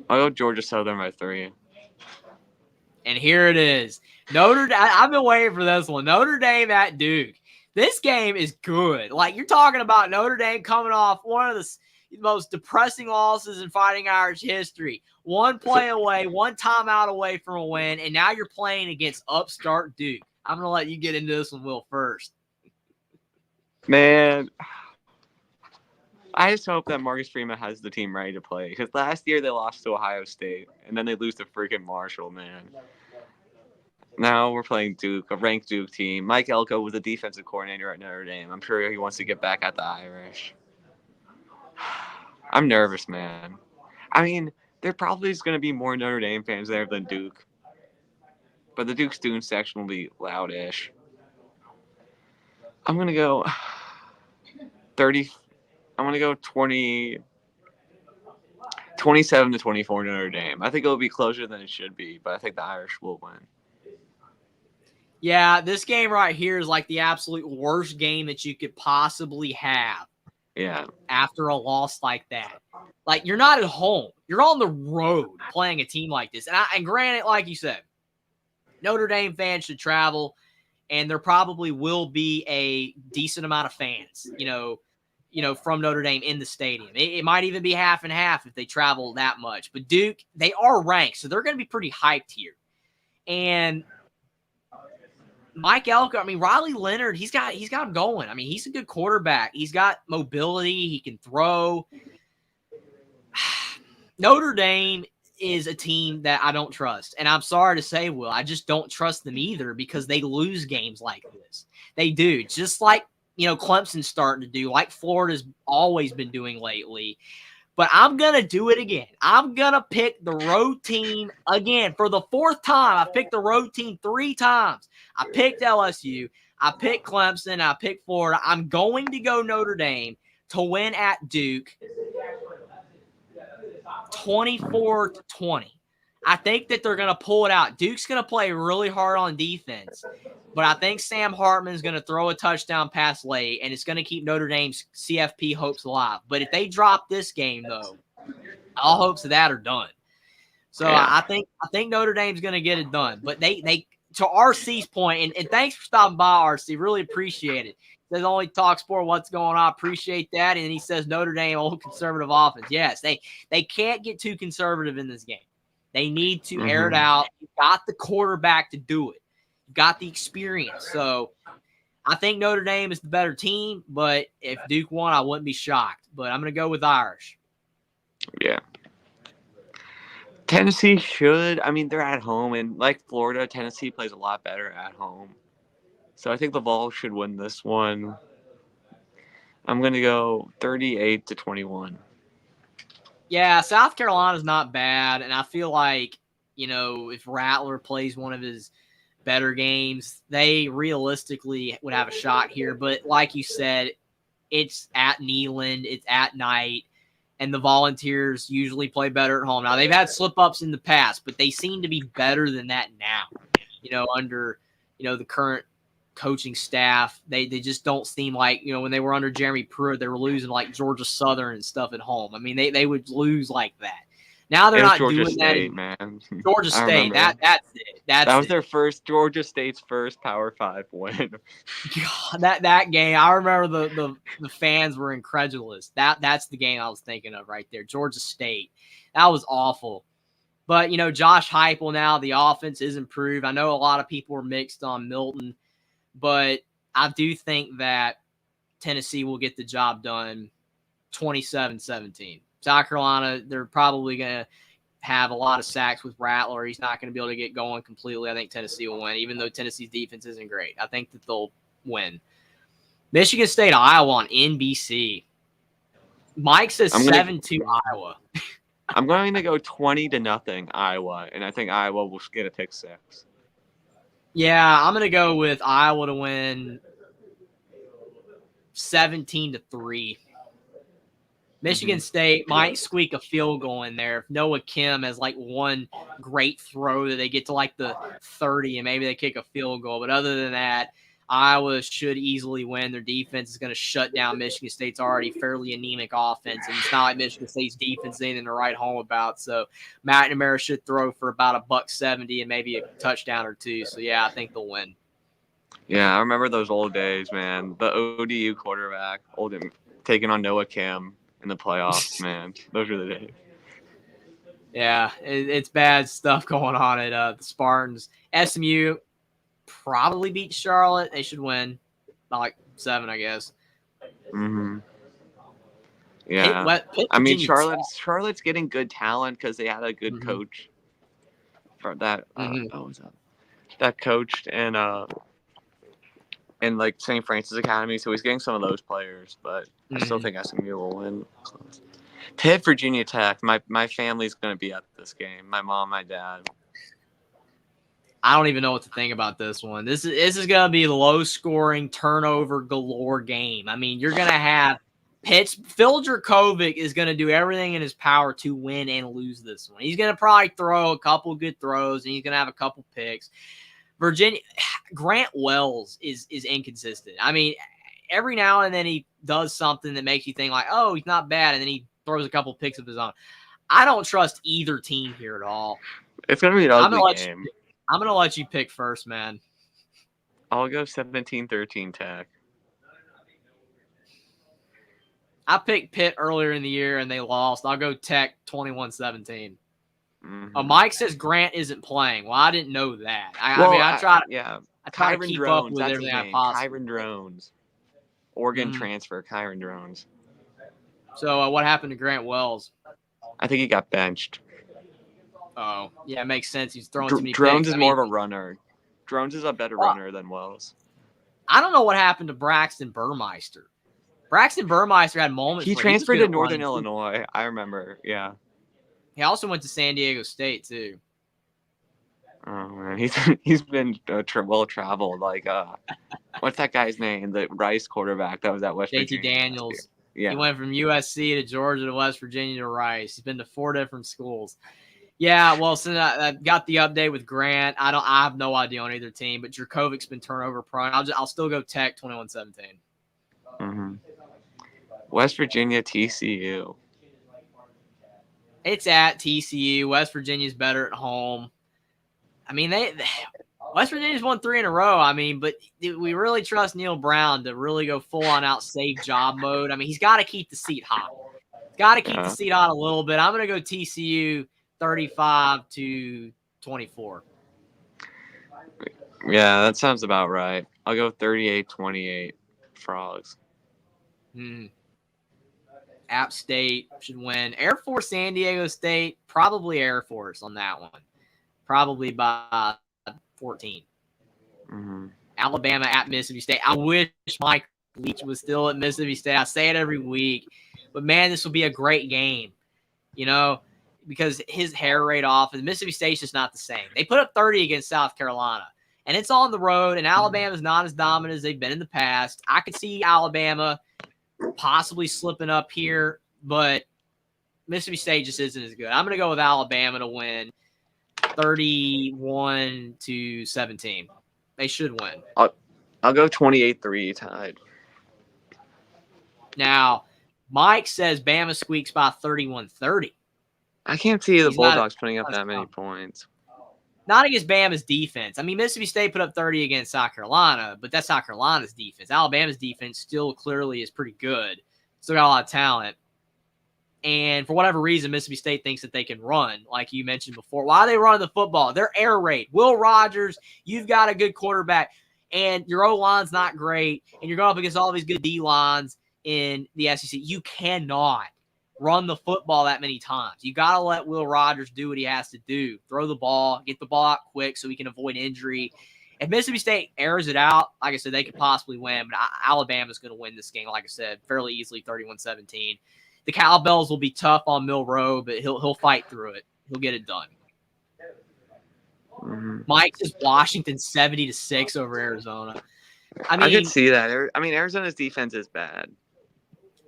I'll go Georgia Southern by 3. And here it is. Notre Dame. I've been waiting for this one. Notre Dame at Duke. This game is good. Like, you're talking about Notre Dame coming off one of the most depressing losses in Fighting Irish history. One play away, one timeout away from a win, and now you're playing against upstart Duke. I'm going to let you get into this one, Will, first. Man, I just hope that Marcus Freeman has the team ready to play because last year they lost to Ohio State and then they lose to freaking Marshall, man. Now we're playing Duke, a ranked Duke team. Mike Elko was the defensive coordinator at Notre Dame. I'm sure he wants to get back at the Irish. I'm nervous, man. I mean, there probably is going to be more Notre Dame fans there than Duke, but the Duke student section will be loudish. I'm gonna go 30. I'm gonna go 27 to 24 Notre Dame. I think it'll be closer than it should be, but I think the Irish will win. Yeah, this game right here is like the absolute worst game that you could possibly have. Yeah. After a loss like that. Like, you're not at home. You're on the road playing a team like this. And granted, like you said, Notre Dame fans should travel, and there probably will be a decent amount of fans, from Notre Dame in the stadium. It might even be half and half if they travel that much. But Duke, they are ranked, so they're going to be pretty hyped here. And Mike Elko, I mean, Riley Leonard, he's got him going. I mean, he's a good quarterback. He's got mobility. He can throw. Notre Dame is a team that I don't trust. And I'm sorry to say, Will, I just don't trust them either because they lose games like this. They do. Just like, Clemson's starting to do, like Florida's always been doing lately. But I'm going to do it again. I'm going to pick the road team again for the fourth time. I picked the road team 3 times. I picked LSU. I picked Clemson. I picked Florida. I'm going to go Notre Dame to win at Duke 24-20. I think that they're going to pull it out. Duke's going to play really hard on defense. But I think Sam Hartman's going to throw a touchdown pass late, and it's going to keep Notre Dame's CFP hopes alive. But if they drop this game, though, all hopes of that are done. So yeah. I think Notre Dame's going to get it done. But they to RC's point, and thanks for stopping by, RC. Really appreciate it. Says only talk sport, what's going on. Appreciate that. And he says Notre Dame, old conservative offense. Yes, they can't get too conservative in this game. They need to air it out. You got the quarterback to do it. Got the experience. So I think Notre Dame is the better team, but if Duke won, I wouldn't be shocked. But I'm going to go with Irish. Yeah. Tennessee should. I mean, they're at home, and like Florida, Tennessee plays a lot better at home. So I think the Vols should win this one. I'm going to go 38-21. Yeah, South Carolina's not bad, and I feel like, if Rattler plays one of his better games, they realistically would have a shot here. But like you said, it's at Neyland, it's at night, and the Volunteers usually play better at home. Now, they've had slip-ups in the past, but they seem to be better than that now, under, the current coaching staff. They just don't seem like, when they were under Jeremy Pruitt, they were losing like Georgia Southern and stuff at home. I mean, they would lose like that. Now they're not Georgia doing State, that. Man. Georgia State, that's it. That was their first, Georgia State's first Power 5 win. God, that game, I remember the fans were incredulous. That's the game I was thinking of right there. Georgia State. That was awful. But, Josh Heupel now, the offense is improved. I know a lot of people were mixed on Milton, but I do think that Tennessee will get the job done 27-17. South Carolina, they're probably going to have a lot of sacks with Rattler. He's not going to be able to get going completely. I think Tennessee will win, even though Tennessee's defense isn't great. I think that they'll win. Michigan State, Iowa on NBC. Mike says 7-2 Iowa. I'm going to go 20-0 Iowa, and I think Iowa will get a pick 6. Yeah, I'm going to go with Iowa to win 17-3. Michigan State might squeak a field goal in there if Noah Kim has like one great throw that they get to like the 30 and maybe they kick a field goal. But other than that, Iowa should easily win. Their defense is going to shut down Michigan State's already fairly anemic offense. And it's not like Michigan State's defense is anything to write home about. So Matt McNamara should throw for about $170 and maybe a touchdown or 2. So, yeah, I think they'll win. Yeah, I remember those old days, man. The ODU quarterback, taking on Noah Kim in the playoffs, man. Those are the days. Yeah, it's bad stuff going on at the Spartans. SMU probably beat Charlotte. They should win by like 7, I guess. Yeah. Pitt, I mean, Virginia Tech. Charlotte's getting good talent because they had a good coach for that. What was that? That coached in like St. Francis Academy, so he's getting some of those players. But I still think SMU will win. Pitt, Virginia Tech. My family's gonna be at this game. My mom, my dad. I don't even know what to think about this one. This is going to be a low-scoring, turnover galore game. I mean, you're going to have Phil Dracovic is going to do everything in his power to win and lose this one. He's going to probably throw a couple good throws, and he's going to have a couple picks. Grant Wells is inconsistent. I mean, every now and then he does something that makes you think like, oh, he's not bad, and then he throws a couple picks of his own. I don't trust either team here at all. It's going to be an ugly game. I'm going to let you pick first, man. I'll go 17-13 Tech. I picked Pitt earlier in the year, and they lost. I'll go Tech 21-17. Mike says Grant isn't playing. Well, I didn't know that. I try to keep up with everything I possibly. Kyron Drones. Oregon transfer, Kyron Drones. So what happened to Grant Wells? I think he got benched. Oh, yeah, it makes sense. He's throwing too many Drones picks. is more of a runner. Drones is a better runner than Wells. I don't know what happened to Braxton Burmeister. Braxton Burmeister had moments. He transferred to Northern Illinois. I remember. Yeah. He also went to San Diego State too. Oh man, he's been well traveled. Like, what's that guy's name? The Rice quarterback that was at West Virginia. JT Daniels. Yeah. He went from USC to Georgia to West Virginia to Rice. He's been to 4 different schools. Yeah, well, since I got the update with Grant, I have no idea on either team, but Drakovic's been turnover prone. I'll still go Tech 21-17. West Virginia, TCU. It's at TCU. West Virginia's better at home. I mean, West Virginia's won 3 in a row. I mean, but we really trust Neil Brown to really go full on out save job mode. I mean, he's got to keep the seat hot. He's got to keep the seat hot a little bit. I'm going to go TCU 35-24. Yeah, that sounds about right. I'll go 38-28 Frogs. App State should win. Air Force, San Diego State, probably Air Force on that one. Probably by 14. Alabama at Mississippi State. I wish Mike Leach was still at Mississippi State. I say it every week. But, man, this will be a great game, because his hair rate off. And Mississippi State's just not the same. They put up 30 against South Carolina. And it's on the road, and Alabama's not as dominant as they've been in the past. I could see Alabama possibly slipping up here, but Mississippi State just isn't as good. I'm going to go with Alabama to win 31-17. They should win. I'll go 28-3 tied. Now, Mike says Bama squeaks by 31-30. I can't see the Bulldogs putting up that many points. Not against Bama's defense. I mean, Mississippi State put up 30 against South Carolina, but that's South Carolina's defense. Alabama's defense still clearly is pretty good. Still got a lot of talent. And for whatever reason, Mississippi State thinks that they can run, like you mentioned before. Why are they running the football? They're air raid. Will Rogers, you've got a good quarterback, and your O-line's not great, and you're going up against all these good D-lines in the SEC. You cannot run the football that many times. You got to let Will Rogers do what he has to do. Throw the ball, get the ball out quick so he can avoid injury. If Mississippi State airs it out, like I said, they could possibly win, but Alabama's going to win this game, like I said, fairly easily, 31-17. The Cowbells will be tough on Milroe, but he'll fight through it. He'll get it done. Mike says Washington 70-6 over Arizona. I could see that. Arizona's defense is bad.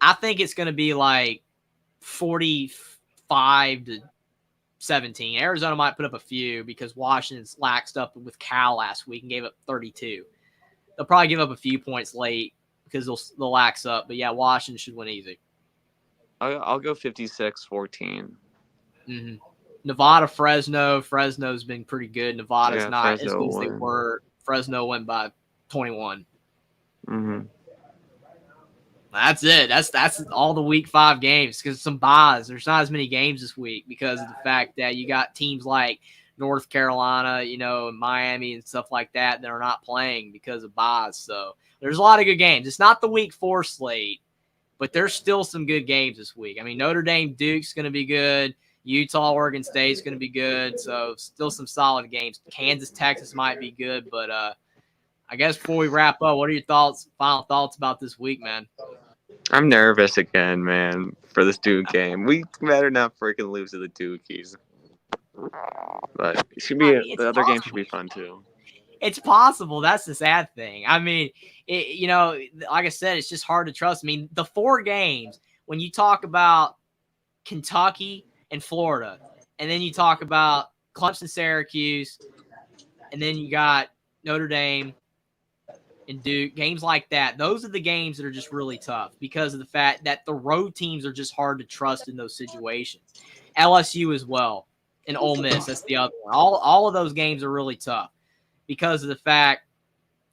I think it's going to be like 45-17. Arizona might put up a few because Washington's laxed up with Cal last week and gave up 32. They'll probably give up a few points late because they'll lax up. But, yeah, Washington should win easy. I'll go 56-14. Nevada, Fresno. Fresno's been pretty good. Nevada's not as good as they were. Fresno went by 21. That's it. That's all the week 5 games because some buys. There's not as many games this week because of the fact that you got teams like North Carolina, and Miami and stuff like that are not playing because of buys. So there's a lot of good games. It's not the week 4 slate, but there's still some good games this week. I mean, Notre Dame Duke's going to be good. Utah Oregon State's going to be good. So still some solid games. Kansas Texas might be good, but I guess before we wrap up, what are your final thoughts about this week, man? I'm nervous again, man, for this Duke game. We better not freaking lose to the Dukies. But it should be the other game should be fun too. It's possible. That's the sad thing. I mean, like I said, it's just hard to trust. I mean, the 4 games, when you talk about Kentucky and Florida, and then you talk about Clemson, Syracuse, and then you got Notre Dame and Duke, games like that, those are the games that are just really tough because of the fact that the road teams are just hard to trust in those situations. LSU as well, and Ole Miss, that's the other one. All of those games are really tough because of the fact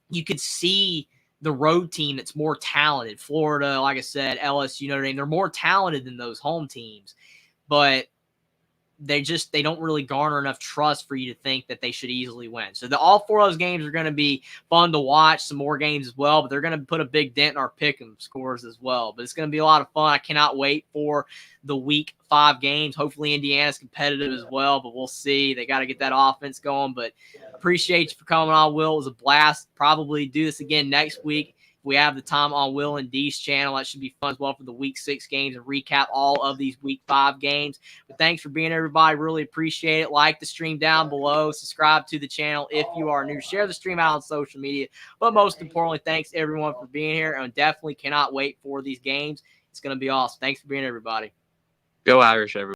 you could see the road team that's more talented. Florida, like I said, LSU, Notre Dame, they're more talented than those home teams, but they don't really garner enough trust for you to think that they should easily win. So all 4 of those games are going to be fun to watch, some more games as well, but they're going to put a big dent in our pick'em scores as well. But it's going to be a lot of fun. I cannot wait for the week 5 games. Hopefully Indiana's competitive as well, but we'll see. They got to get that offense going, but appreciate you for coming on, Will. It was a blast. Probably do this again next week. We have the time on WillND's channel. That should be fun as well for the week 6 games and recap all of these week 5 games. But thanks for being everybody. Really appreciate it. Like the stream down below. Subscribe to the channel if you are new. Share the stream out on social media. But most importantly, thanks everyone for being here. And definitely cannot wait for these games. It's going to be awesome. Thanks for being everybody. Go Irish, everyone.